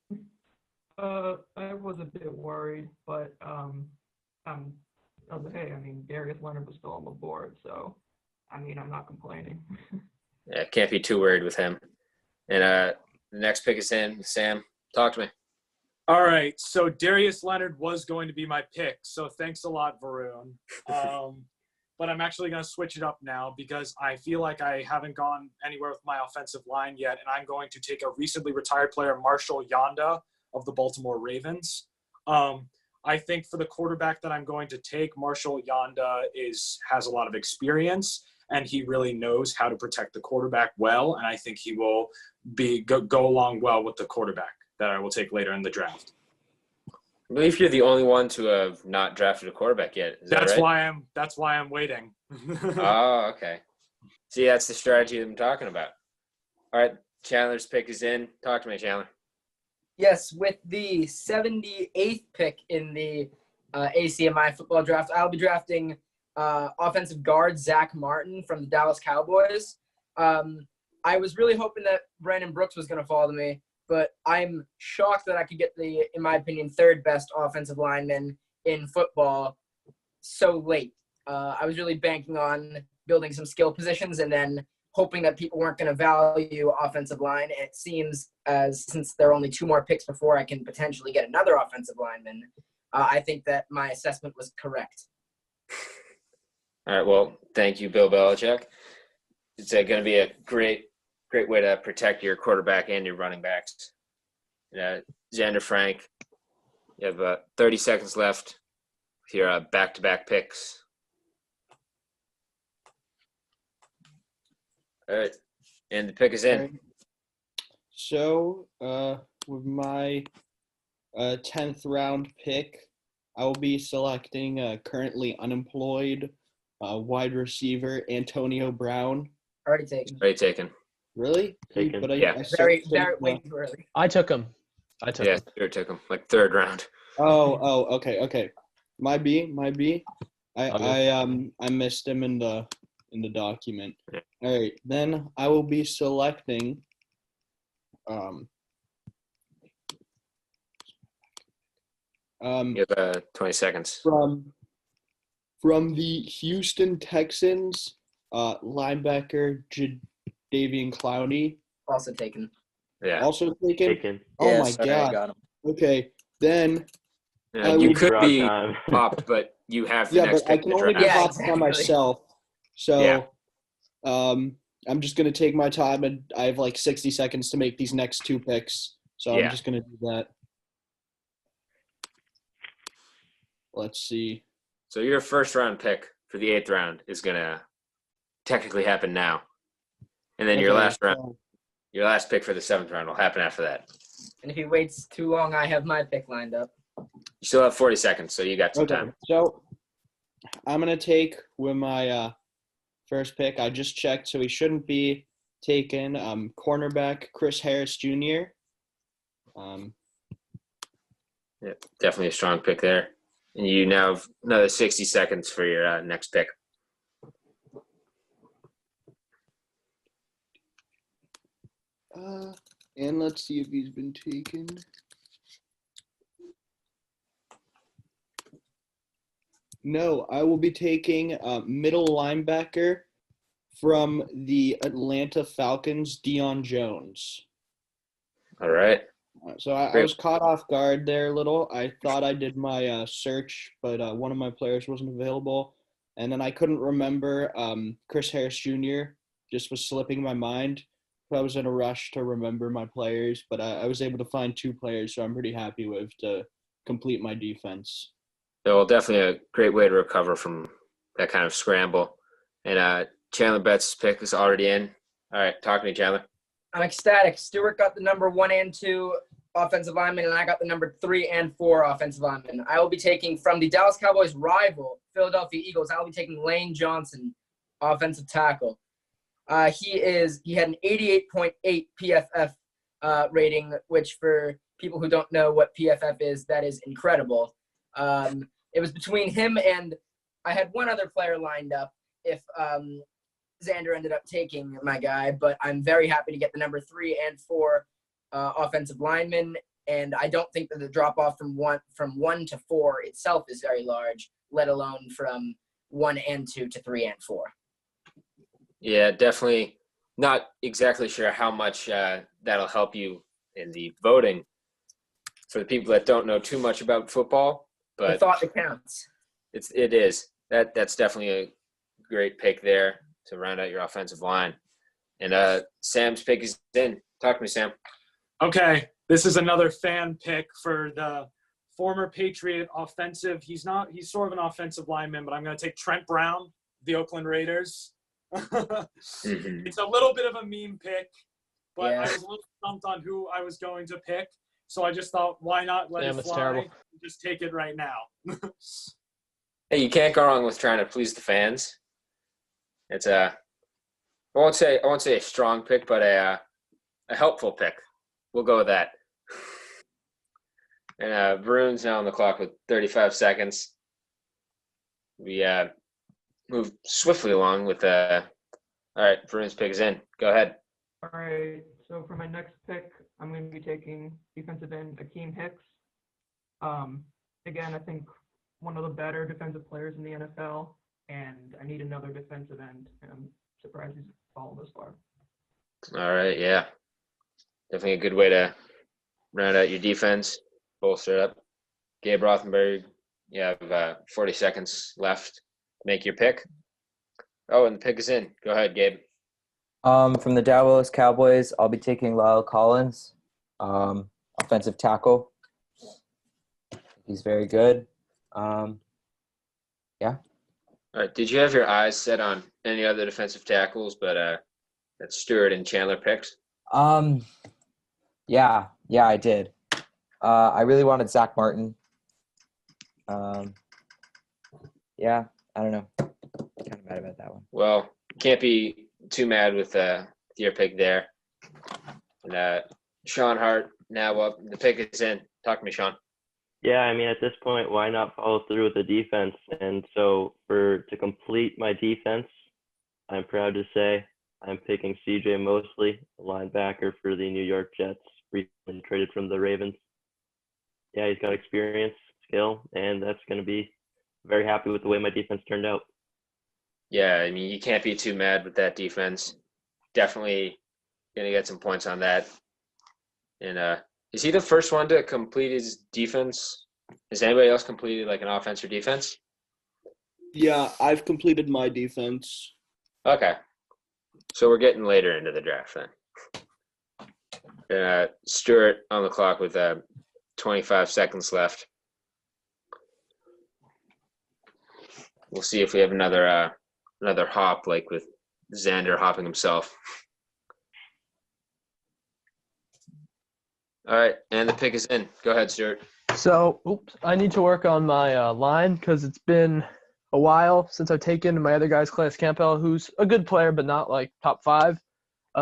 I was a bit worried, but I was like, hey, Darius Leonard was still on the board, so I'm not complaining. Yeah, can't be too worried with him. And the next pick is in. Sam, talk to me. All right, so Darius Leonard was going to be my pick, so thanks a lot, Varun. But I'm actually going to switch it up now because I feel like I haven't gone anywhere with my offensive line yet, and I'm going to take a recently retired player, Marshall Yanda of the Baltimore Ravens. I think for the quarterback that I'm going to take, Marshall Yanda has a lot of experience, and he really knows how to protect the quarterback well, and I think he will go along well with the quarterback that I will take later in the draft. I believe you're the only one to have not drafted a quarterback yet. Is that right? That's why I'm waiting. Oh, okay. See, that's the strategy that I'm talking about. All right, Chandler's pick is in. Talk to me, Chandler. Yes, with the 78th pick in the ACMi football draft, I'll be drafting offensive guard Zack Martin from the Dallas Cowboys. I was really hoping that Brandon Brooks was going to fall to me, but I'm shocked that I could get the, in my opinion, third best offensive lineman in football so late. I was really banking on building some skill positions and then hoping that people weren't going to value offensive line. And it seems since there are only 2 more picks before I can potentially get another offensive lineman, I think that my assessment was correct. All right, well, thank you, Bill Belichick. It's going to be a great way to protect your quarterback and your running backs. Xander Frank, you have 30 seconds left with your back-to-back picks. All right, and the pick is in. Right. So, with my 10th round pick, I will be selecting currently unemployed wide receiver Antonio Brown. Already taken. Really? Taken. But Very way too early. I took him. Yeah, Stuart took him, like 3rd round. Oh, okay. My B. I missed him in the document. Yeah. All right, then I will be selecting You have 20 seconds. From the Houston Texans, linebacker Damian Clowny. Also taken. Yeah. Also taken. Taken. Oh Yeah, my sorry, I God. got him. Okay, then. You would- could Draw be time. popped, but you have the Yeah, next but I pick can to only draft. be Yeah, hopped by exactly. myself. So, Yeah. I'm just gonna take my time, and I have like 60 seconds to make these next two picks. So Yeah. I'm just gonna do that. Let's see. So your first round pick for the 8th round is gonna technically happen now, and then your Okay, last round, so- your last pick for the 7th round will happen after that. And if he waits too long, I have my pick lined up. You still have 40 seconds, so you got some Okay, time. so I'm gonna take with my first pick. I just checked, so he shouldn't be taken. Cornerback Chris Harris Jr. Yeah, definitely a strong pick there. And you now have another 60 seconds for your next pick. And let's see if he's been taken. No, I will be taking middle linebacker from the Atlanta Falcons, Deion Jones. All right. So I Great. was caught off guard there a little. I thought I did my search, but one of my players wasn't available. And then I couldn't remember Chris Harris Jr. just was slipping my mind. I was in a rush to remember my players, but I was able to find 2 players, so I'm pretty happy with to complete my defense. So definitely a great way to recover from that kind of scramble. And Chandler Betts' pick is already in. All right, talk to me, Chandler. I'm ecstatic. Stewart got the number 1 and 2 offensive lineman, and I got the number 3 and 4 offensive lineman. I will be taking from the Dallas Cowboys' rival, Philadelphia Eagles. I will be taking Lane Johnson, offensive tackle. He had an 88.8 PFF rating, which for people who don't know what PFF is, that is incredible. It was between him and I had one other player lined up if Xander ended up taking my guy, but I'm very happy to get the number 3 and 4 offensive linemen. And I don't think that the drop off from one to 4 itself is very large, let alone from 1 and 2 to 3 and 4. Yeah, definitely not exactly sure how much that'll help you in the voting for the people that don't know too much about football. The But thought that counts. it is. That's definitely a great pick there to round out your offensive line. And Sam's pick is in. Talk to me, Sam. Okay, this is another fan pick for the former Patriot offensive. He's sort of an offensive lineman, but I'm going to take Trent Brown, the Oakland Raiders. It's a little bit of a meme pick, but Yeah. I was a little stumped on who I was going to pick. So I just thought, why not let it It's fly? terrible. Just take it right now. Hey, you can't go wrong with trying to please the fans. It's I won't say a strong pick, but a helpful pick. We'll go with that. And Varun's now on the clock with 35 seconds. We move swiftly along with all right, Varun's pick is in. Go ahead. All right. So for my next pick, I'm going to be taking defensive end Akeem Hicks. Again, I think one of the better defensive players in the NFL, and I need another defensive end, and I'm surprised he's fallen this far. All right, yeah. Definitely a good way to round out your defense, bolster it up. Gabe Rothenberg, you have 40 seconds left. Make your pick. Oh, and the pick is in. Go ahead, Gabe. From the Dallas Cowboys, I'll be taking Lyle Collins, offensive tackle. He's very good. Yeah. All right, did you have your eyes set on any other defensive tackles, but that Stewart and Chandler picked? Yeah, I did. I really wanted Zack Martin. Yeah, I don't know. Kind of mad about that one. Well, can't be too mad with your pick there. And Sean Hart now up. The pick is in. Talk to me, Sean. Yeah, I mean, at this point, why not follow through with the defense? And so to complete my defense, I'm proud to say I'm picking C.J. Mosley, a linebacker for the New York Jets, recently traded from the Ravens. Yeah, he's got experience, skill, and that's going to be very happy with the way my defense turned out. Yeah, I mean, you can't be too mad with that defense. Definitely going to get some points on that. And is he the first one to complete his defense? Has anybody else completed like an offense or defense? Yeah, I've completed my defense. Okay. So we're getting later into the draft then. Stuart on the clock with 25 seconds left. We'll see if we have another hop like with Xander hopping himself. All right, and the pick is in. Go ahead, Stuart. So, I need to work on my line because it's been a while since I've taken my other guy's Coleus Campbell, who's a good player but not like top 5.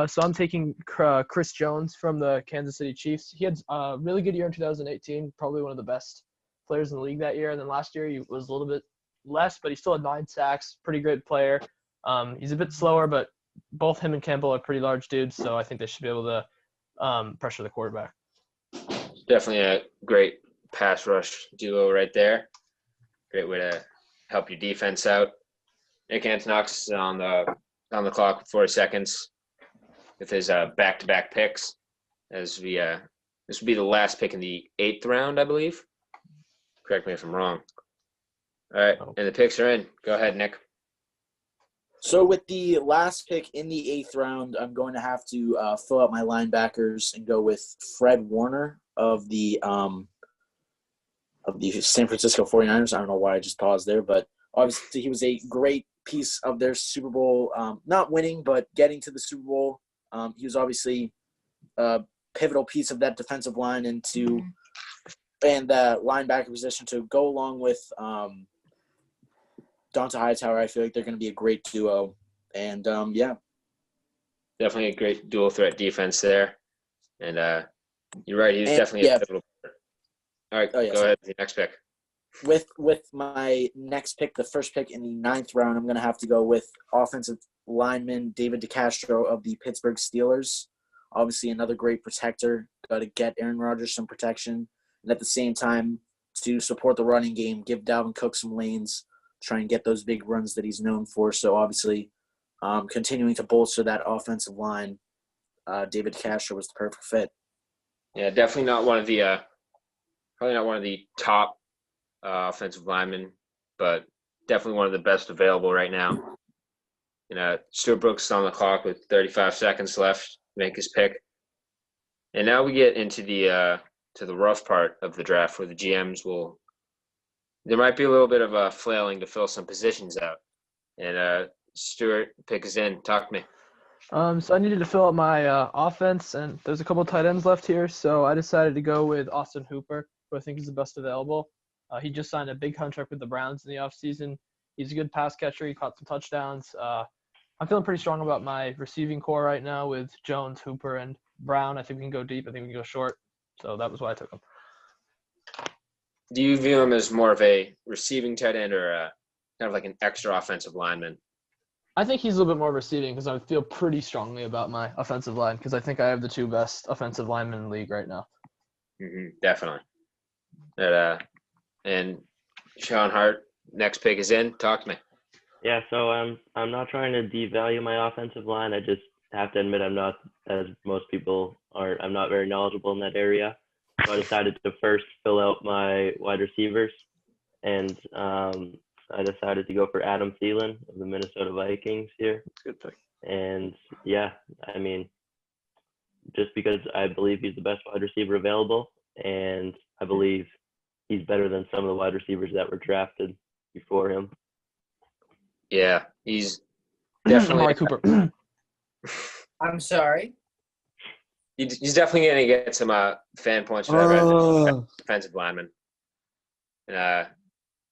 So I'm taking Chris Jones from the Kansas City Chiefs. He had a really good year in 2018, probably one of the best players in the league that year. And then last year he was a little bit less, but he still had 9 sacks, pretty great player. He's a bit slower, but both him and Campbell are pretty large dudes, so I think they should be able to pressure the quarterback. Definitely a great pass rush duo right there. Great way to help your defense out. Nick Antonox on the clock with 40 seconds with his back-to-back picks. As we this would be the last pick in the 8th round, I believe. Correct me if I'm wrong. All right, and the picks are in. Go ahead, Nick. So with the last pick in the 8th round, I'm going to have to fill out my linebackers and go with Fred Warner of the San Francisco 49ers. I don't know why I just paused there, but obviously he was a great piece of their Super Bowl, not winning, but getting to the Super Bowl. He was obviously a pivotal piece of that defensive line and the linebacker position to go along with Donta Hightower. I feel like they're going to be a great duo. And, yeah. Definitely a great dual threat defense there. And you're right. He's definitely a pivotal player. All right, go ahead with the next pick. With my next pick, the first pick in the 9th round, I'm going to have to go with offensive lineman David DeCastro of the Pittsburgh Steelers. Obviously, another great protector. Got to get Aaron Rodgers some protection. And at the same time, to support the running game, give Dalvin Cook some lanes, try and get those big runs that he's known for. So, obviously, continuing to bolster that offensive line, David DeCastro was the perfect fit. Yeah, definitely not one of the probably not one of the top offensive linemen, but definitely one of the best available right now. Stuart Brooks is on the clock with 35 seconds left to make his pick. And now we get into the to the rough part of the draft where the GMs will – there might be a little bit of a flailing to fill some positions out. And Stuart, pick is in. Talk to me. So I needed to fill out my offense, and there's a couple of tight ends left here, so I decided to go with Austin Hooper, who I think is the best available. He just signed a big contract with the Browns in the offseason. He's a good pass catcher. He caught some touchdowns. I'm feeling pretty strong about my receiving core right now with Jones, Hooper, and Brown. I think we can go deep. I think we can go short. So that was why I took him. Do you view him as more of a receiving tight end or kind of like an extra offensive lineman? I think he's a little bit more receiving because I feel pretty strongly about my offensive line because I think I have the 2 best offensive linemen in the league right now. Definitely. And Sean Hart, next pick is in. Talk to me. Yeah, so I'm not trying to devalue my offensive line. I just have to admit I'm not, as most people are, I'm not very knowledgeable in that area. So I decided to first fill out my wide receivers, and I decided to go for Adam Thielen of the Minnesota Vikings here. Good pick. And, yeah, I mean, just because I believe he's the best wide receiver available, and I believe he's better than some of the wide receivers that were drafted before him. Yeah, he's definitely Amari Cooper. I'm sorry. He's definitely going to get some fan points for that defensive lineman. And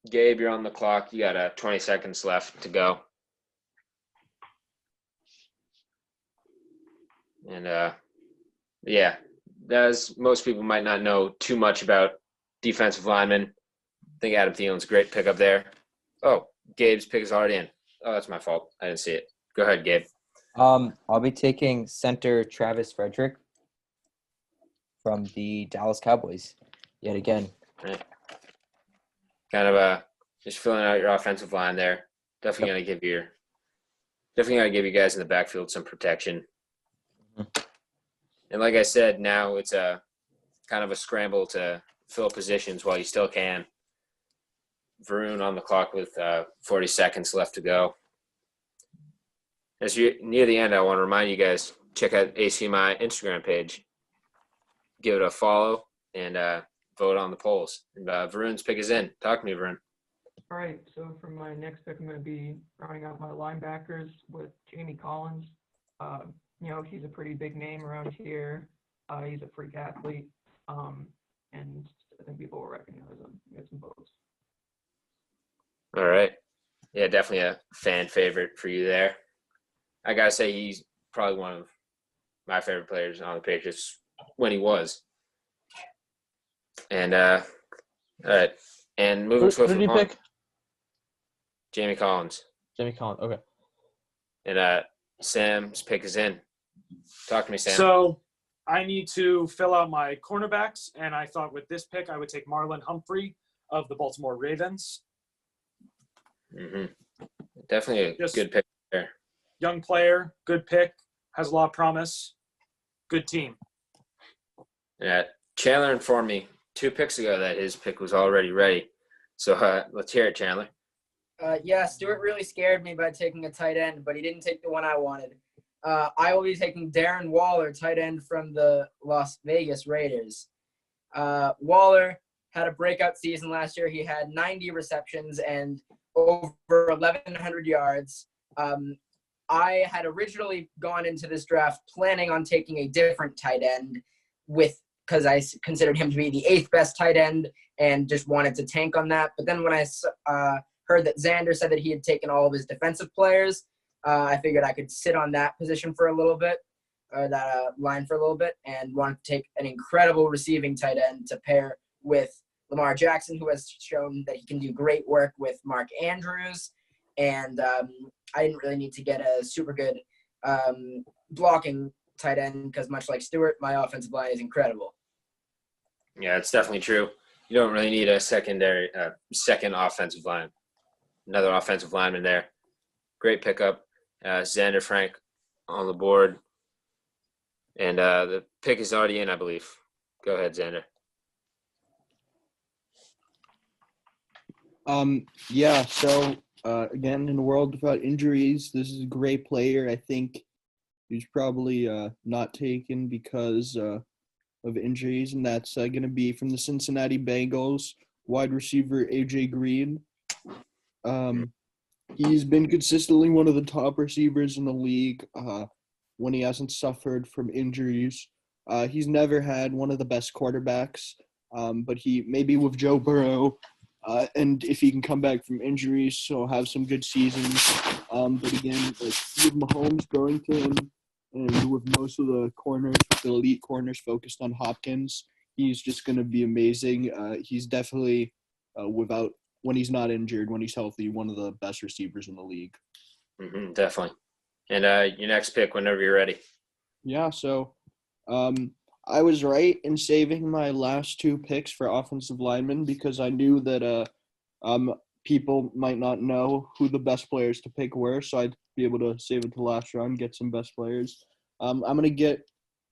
Gabe, you're on the clock. You got 20 seconds left to go. And yeah, as most people might not know too much about defensive linemen, I think Adam Thielen's a great pickup there. Oh, Gabe's pick is already in. Oh, that's my fault. I didn't see it. Go ahead, Gabe. I'll be taking center Travis Frederick from the Dallas Cowboys yet again. Right. kind of just filling out your offensive line there. Definitely gonna give you guys in the backfield some protection. And like I said, now it's a kind of a scramble to fill positions while you still can. Varun on the clock with 40 seconds left to go. As you're near the end, I want to remind you guys, check out ACMi Instagram page. Give it a follow and vote on the polls. And Varun's pick is in. Talk to me, Varun. All right, so for my next pick, I'm going to be rounding out my linebackers with Jamie Collins. He's a pretty big name around here. He's a freak athlete, and I think people will recognize him. Get some votes. All right. Yeah, definitely a fan favorite for you there. I got to say he's probably one of my favorite players on the Patriots when he was. And, all right. And moving Who did you pick? Jamie Collins. Jamie Collins, okay. And Sam's pick is in. Talk to me, Sam. So I need to fill out my cornerbacks, and I thought with this pick I would take Marlon Humphrey of the Baltimore Ravens. Mm-hmm. Definitely a good pick there. Young player, good pick, has a lot of promise, good team. Yeah, Chandler informed me 2 picks ago that his pick was already ready. So let's hear it, Chandler. Yeah, Stewart really scared me by taking a tight end, but he didn't take the one I wanted. I will be taking Darren Waller, tight end from the Las Vegas Raiders. Waller had a breakout season last year. He had 90 receptions and over 1,100 yards. I had originally gone into this draft planning on taking a different tight end because I considered him to be the 8th best tight end and just wanted to tank on that. But then when I heard that Xander said that he had taken all of his defensive players, I figured I could sit on that position for a little bit, or that line for a little bit, and wanted to take an incredible receiving tight end to pair with Lamar Jackson, who has shown that he can do great work with Mark Andrews. And I didn't really need to get a super good blocking tight end because much like Stewart, my offensive line is incredible. Yeah, it's definitely true. You don't really need a second offensive line. Another offensive lineman there. Great pickup. Xander Frank on the board. And the pick is already in, I believe. Go ahead, Xander. Yeah, so again, in a world without injuries, this is a great player. I think he's probably not taken because of injuries, and that's going to be from the Cincinnati Bengals, wide receiver A.J. Green. He's been consistently one of the top receivers in the league when he hasn't suffered from injuries. He's never had one of the best quarterbacks, but he maybe with Joe Burrow, and if he can come back from injuries, he'll have some good seasons. But again, with Mahomes going to him, and with most of the corners, with the elite corners focused on Hopkins, he's just going to be amazing. He's definitely, when he's not injured, when he's healthy, one of the best receivers in the league. Mm-hmm, definitely. And your next pick whenever you're ready. Yeah, so I was right in saving my last 2 picks for offensive linemen because I knew that people might not know who the best players to pick were, so I'd be able to save it to the last round, get some best players. I'm going to get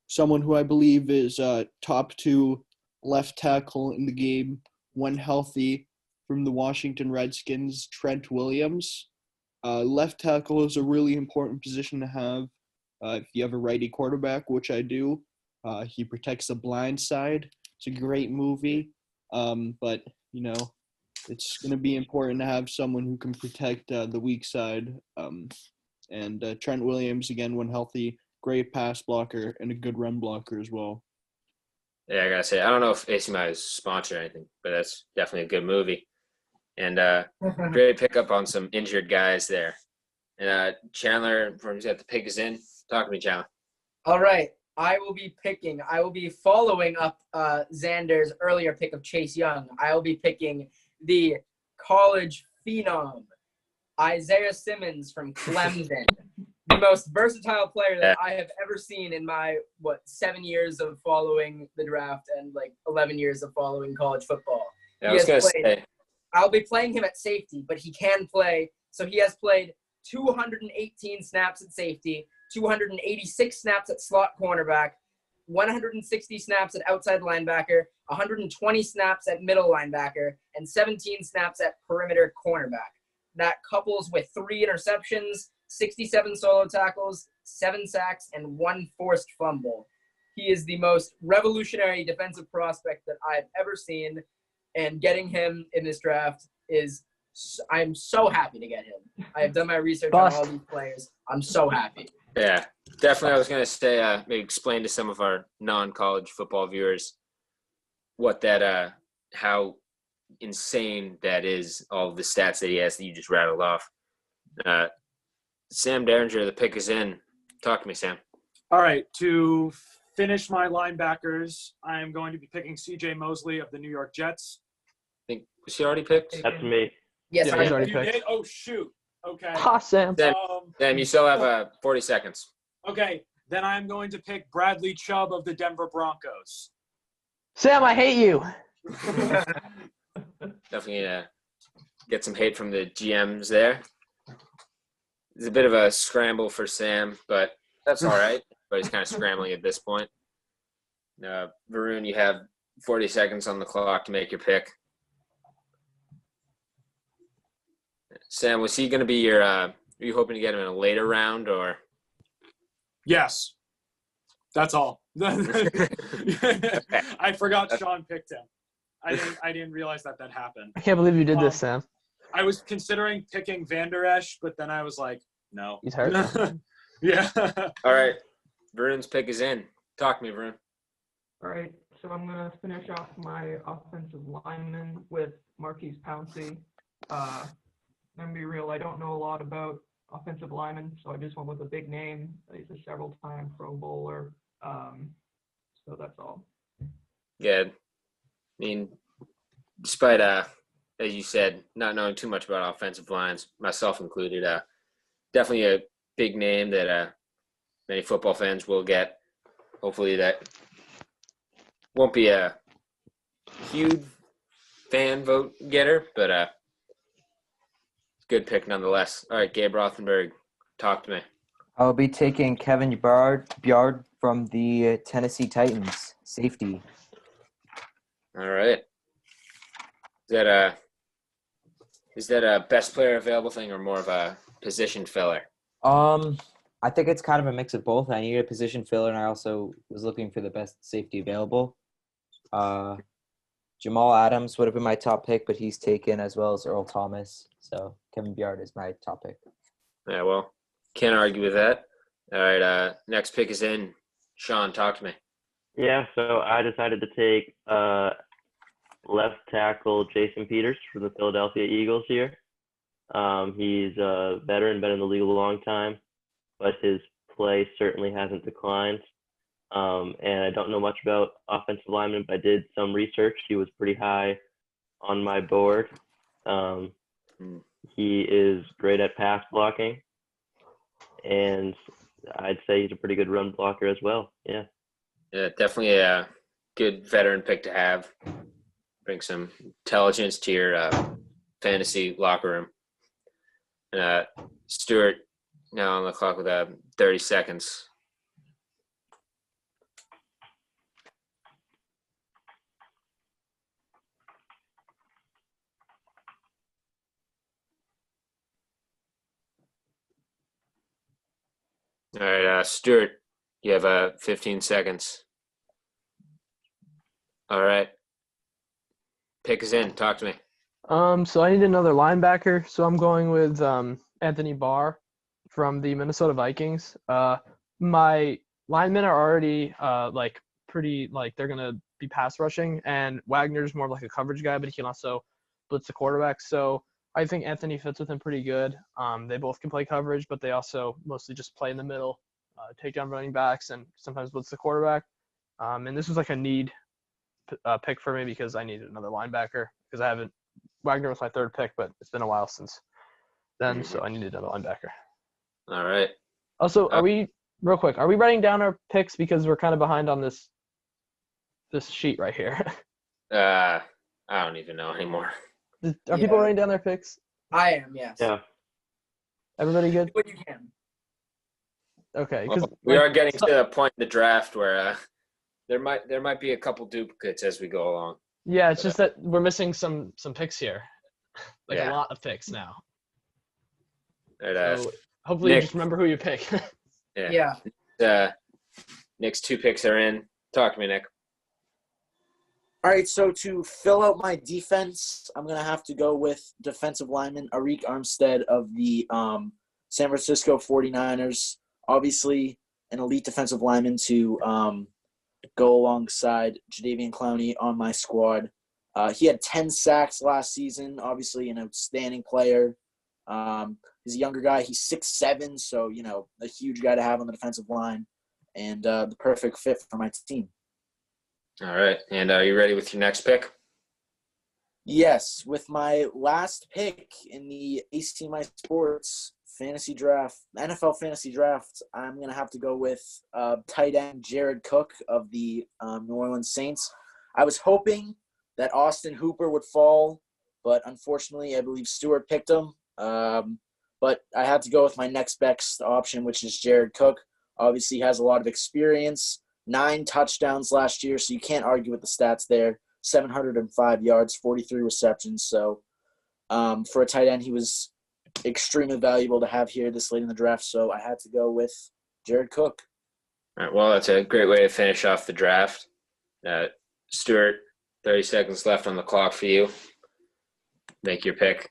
someone who I believe is top 2 left tackle in the game when healthy from the Washington Redskins, Trent Williams. Left tackle is a really important position to have if you have a righty quarterback, which I do. He protects the blind side. It's a great movie, but, it's going to be important to have someone who can protect the weak side. And Trent Williams, again, when healthy, great pass blocker and a good run blocker as well. Yeah, I got to say, I don't know if ACMi is sponsored or anything, but that's definitely a good movie. And great pickup on some injured guys there. And Chandler, from the pick is in. Talk to me, Chandler. All right. I will be following up Xander's earlier pick of Chase Young. I will be picking the college phenom, Isaiah Simmons from Clemson. The most versatile player that I have ever seen in my, 7 years of following the draft and 11 years of following college football. Yeah, I was going to say, I'll be playing him at safety, but he can play. So he has played 218 snaps at safety, 286 snaps at slot cornerback, 160 snaps at outside linebacker, 120 snaps at middle linebacker, and 17 snaps at perimeter cornerback. That couples with 3 interceptions, 67 solo tackles, 7 sacks, and 1 forced fumble. He is the most revolutionary defensive prospect that I've ever seen, and getting him in this draft I'm so happy to get him. I have done my research on all these players. I'm so happy. Yeah, definitely. I was going to say, maybe explain to some of our non-college football viewers what that, how insane that is, all of the stats that he has that you just rattled off. Sam Derringer, the pick is in. Talk to me, Sam. All right, to finish my linebackers, I am going to be picking C.J. Mosley of the New York Jets. I think, was he already picked? That's me. Yes, Yeah, I he's already You picked. did? Oh, shoot. Okay. Ha, Sam. Sam, you still have 40 seconds. Okay, then I'm going to pick Bradley Chubb of the Denver Broncos. Sam, I hate you. Definitely get some hate from the GMs there. It's a bit of a scramble for Sam, but that's all right. But he's kind of scrambling at this point. Varun, you have 40 seconds on the clock to make your pick. Sam, was he going to be your are you hoping to get him in a later round or? Yes. That's all. I forgot Sean picked him. I didn't realize that happened. I can't believe you did this, Sam. I was considering picking Van Der Esch, but then I was like, no. He's hurt. Yeah. All right. Varun's pick is in. Talk to me, Varun. All right, so I'm going to finish off my offensive lineman with Marquise Pouncey. I'm going to be real, I don't know a lot about offensive linemen, so I just went with a big name. He's a several-time Pro Bowler, so that's all. Good. I mean, despite, as you said, not knowing too much about offensive lines, myself included, definitely a big name that many football fans will get. Hopefully that won't be a huge fan vote getter, but good pick nonetheless. All right, Gabe Rothenberg, talk to me. I'll be taking Kevin Byard from the Tennessee Titans, safety. All right. Is that a best player available thing or more of a position filler? I think it's kind of a mix of both. I need a position filler, and I also was looking for the best safety available. Jamal Adams would have been my top pick, but he's taken, as well as Earl Thomas. So Kevin Byard is my top pick. Yeah, well, can't argue with that. All right, next pick is in. Sean, talk to me. Yeah, so I decided to take left tackle Jason Peters from the Philadelphia Eagles here. He's a veteran, been in the league a long time, but his play certainly hasn't declined. And I don't know much about offensive linemen, but I did some research. He was pretty high on my board. He is great at pass blocking, and I'd say he's a pretty good run blocker as well. Yeah. Yeah, definitely a good veteran pick to have. Bring some intelligence to your fantasy locker room. Stuart, now on the clock with 30 seconds. All right, Stuart, you have 15 seconds. All right. Pick is in. Talk to me. So I need another linebacker. So I'm going with Anthony Barr from the Minnesota Vikings. My linemen are already pretty they're gonna be pass rushing, and Wagner's more of like a coverage guy, but he can also blitz the quarterback. So I think Anthony fits with him pretty good. They both can play coverage, but they also mostly just play in the middle, take down running backs, and sometimes blitz the quarterback. And this was like a need pick for me because I needed another linebacker because Wagner was my third pick, but it's been a while since then, so I needed another linebacker. All right. Also, are we writing down our picks because we're kind of behind on this sheet right here? I don't even know anymore. Are people writing down their picks? I am, yes. Yeah. Everybody good? Do what you can. Okay. Well, we are getting to a point in the draft where there might be a couple duplicates as we go along. Yeah, it's just that we're missing some picks here. Like a lot of picks now. So hopefully Nick, you just remember who you pick. Yeah. Nick's 2 picks are in. Talk to me, Nick. All right, so to fill out my defense, I'm going to have to go with defensive lineman Arik Armstead of the San Francisco 49ers. Obviously, an elite defensive lineman to go alongside Jadeveon Clowney on my squad. He had 10 sacks last season, obviously an outstanding player. He's a younger guy. He's 6'7", so, a huge guy to have on the defensive line and the perfect fit for my team. All right. And are you ready with your next pick? Yes. With my last pick in the ACMi Sports fantasy draft, NFL fantasy draft, I'm going to have to go with tight end Jared Cook of the New Orleans Saints. I was hoping that Austin Hooper would fall, but unfortunately, I believe Stewart picked him. But I had to go with my next best option, which is Jared Cook. Obviously, he has a lot of experience. 9 touchdowns last year, so you can't argue with the stats there. 705 yards, 43 receptions. So for a tight end, he was extremely valuable to have here this late in the draft. So I had to go with Jared Cook. All right. Well, that's a great way to finish off the draft. Stuart, 30 seconds left on the clock for you. Make your pick.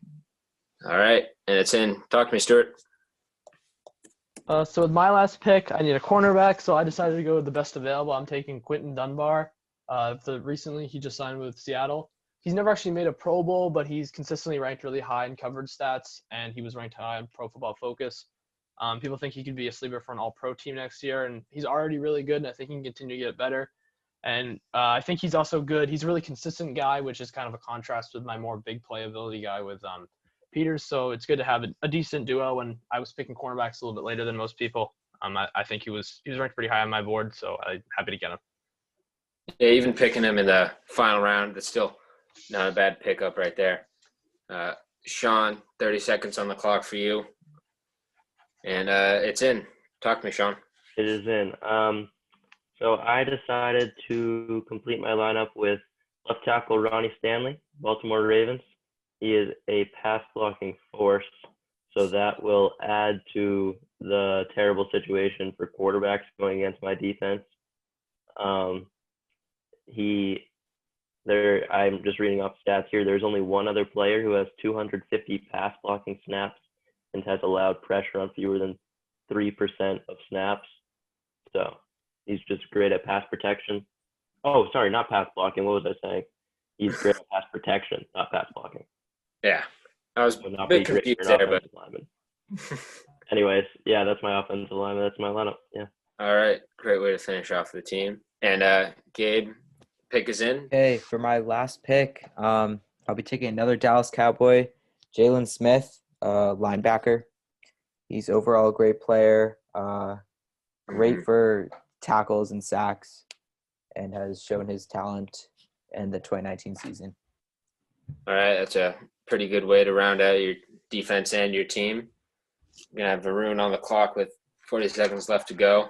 All right. And it's in. Talk to me, Stuart. So with my last pick, I need a cornerback, so I decided to go with the best available. I'm taking Quinton Dunbar. Recently, he just signed with Seattle. He's never actually made a Pro Bowl, but he's consistently ranked really high in coverage stats, and he was ranked high on Pro Football Focus. People think he could be a sleeper for an All-Pro team next year, and he's already really good, and I think he can continue to get better. And I think he's also good. He's a really consistent guy, which is kind of a contrast with my more big playability guy with Peters, so it's good to have a decent duo. When I was picking cornerbacks a little bit later than most people, I think he was ranked pretty high on my board, so I'm happy to get him. Yeah, even picking him in the final round, that's still not a bad pickup right there. Sean, 30 seconds on the clock for you. And it's in. Talk to me, Sean. It is in. So I decided to complete my lineup with left tackle Ronnie Stanley, Baltimore Ravens. He is a pass-blocking force, so that will add to the terrible situation for quarterbacks going against my defense. I'm just reading off stats here. There's only one other player who has 250 pass-blocking snaps and has allowed pressure on fewer than 3% of snaps. So he's just great at pass protection. Oh, sorry, not pass blocking. What was I saying? He's great at pass protection, not pass blocking. Yeah, I was a bit confused there, but anyways, yeah, that's my offensive lineman. That's my lineup. Yeah. All right, great way to finish off the team. And Gabe, pick is in. Okay, for my last pick, I'll be taking another Dallas Cowboy, Jalen Smith, linebacker. He's overall a great player, great for tackles and sacks, and has shown his talent in the 2019 season. All right, that's a pretty good way to round out your defense and your team. You're going to have Varun on the clock with 40 seconds left to go.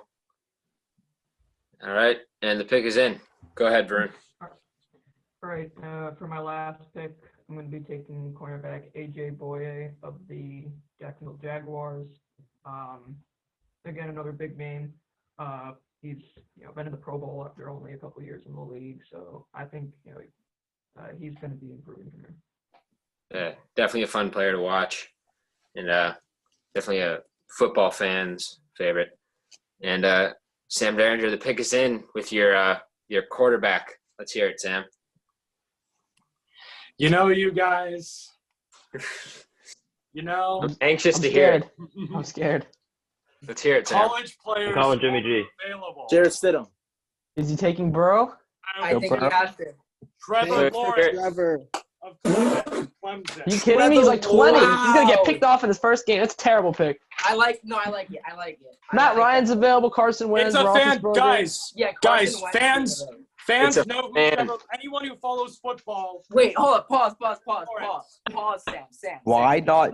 All right, and the pick is in. Go ahead, Varun. All right, for my last pick, I'm going to be taking cornerback A.J. Boye of the Jacksonville Jaguars. Again, another big name. He's been in the Pro Bowl after only a couple years in the league, so I think he's going to be improving from here. Yeah, definitely a fun player to watch, and definitely a football fan's favorite. And Sam Derringer, the pick is in with your quarterback. Let's hear it, Sam. You guys. I'm anxious to hear it. I'm scared. Let's hear it, Sam. College players I'm calling Jimmy G. available. Jared Stidham. Is he taking Burrow? I think he has to. Trevor Lawrence Trevor. of Clemson. Are you kidding me? He's like 20. Wow. He's going to get picked off in his first game. That's a terrible pick. I like it. Matt Ryan's available. Carson Wentz. It's a fan, Roethlisberger. guys. Yeah, Guys, Carson Wentz is fans, available. Fans It's a know who fan. Trevor. Anyone who follows football. Wait, hold up. Pause, Sam. Why not?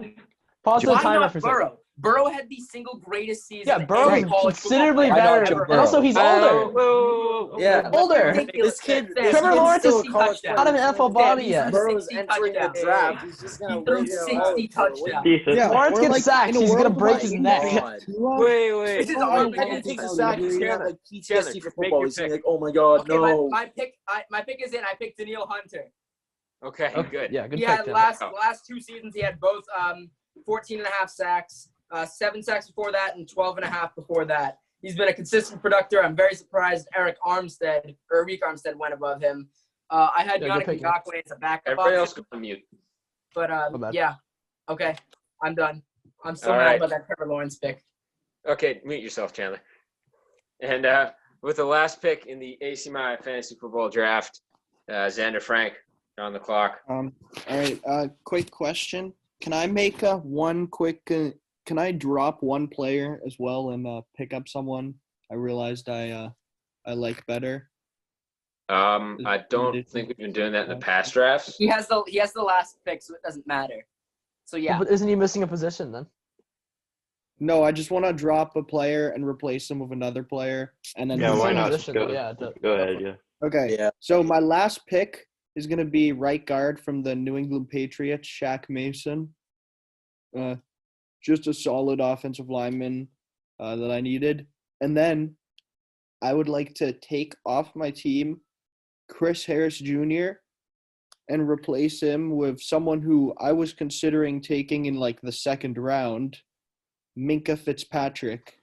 Pause the Why timer not for a second. Burrow? Burrow had the single greatest season. Yeah, Burrow any is college considerably football player better. ever And also, had. he's older. Whoa. Yeah. Older. Ridiculous. This kid, Sam, this Trevor kid's Lawrence still is a college player. not an NFL body Sam, yet. he's Burrow's 60 entering the touchdowns. draft. He's just gonna He threw wait till 60 college for it. touchdowns. Decent. Yeah, Lawrence we're gets like sacked. in a He's gonna world break of his like, neck. God. Wait. This is Oh, all my God, takes a sack. He's gonna have like PTSD Chandler, for make football. your He's gonna be pick. like, oh my God, Okay, no. my pick is in. I picked Daniil Hunter. Okay, good. Yeah, good He pick, had Tim. last 2 seasons. He had both 14 and a half sacks, 7 sacks before that, and 12 and a half before that. He's been a consistent productor. I'm very surprised Arik Armstead went above him. I had Yeah, Yannick good pick, Ngakoue as a backup Everybody else option, go on mute. but My bad. yeah. Okay, I'm done. I'm still All mad right. about that Trevor Lawrence pick. Okay, mute yourself, Chandler. And with the last pick in the ACMi fantasy football draft, Xander Frank on the clock. All right. Quick question. Can I make one quick? Can I drop one player as well and pick up someone I realized I like better? I don't think we've been doing that in the past drafts. He has the last pick, so it doesn't matter. So yeah. But isn't he missing a position then? No, I just want to drop a player and replace him with another player, and then Yeah, why Same not? position, Go, though, yeah. go ahead, yeah. Okay. Yeah. So my last pick is going to be right guard from the New England Patriots, Shaq Mason. Just a solid offensive lineman that I needed. And then I would like to take off my team Chris Harris Jr. and replace him with someone who I was considering taking in like the second round, Minkah Fitzpatrick,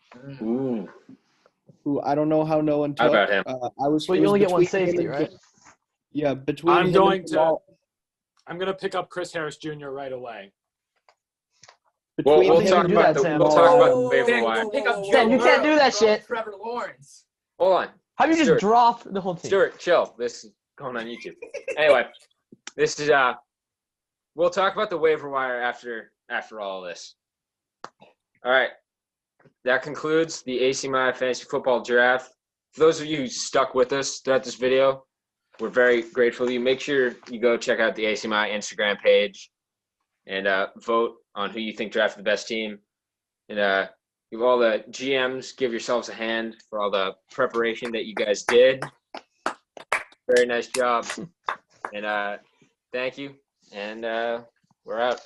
Ooh. who I don't know how no one took. How about him? Well, you only get one safety, right? Yeah, between I'm him going and to- Jamal. I'm going to pick up Chris Harris Jr. right away. Well, Between we'll him talk and about Sam. we'll talk about the Oh, waiver Sam, wire. pick up Sam, Joe you can't do Burrow that from shit. Trevor Lawrence. Hold on. How do you just Stuart. drop the whole team? Stuart, chill. This is going on YouTube. Anyway, this is we'll talk about the waiver wire after all this. All right. That concludes the ACMi Fantasy Football Draft. For those of you who stuck with us throughout this video, we're very grateful to you. Make sure you go check out the ACMi Instagram page and vote on who you think drafted the best team. And give all the GMs, give yourselves a hand for all the preparation that you guys did. Very nice job. And thank you. And we're out.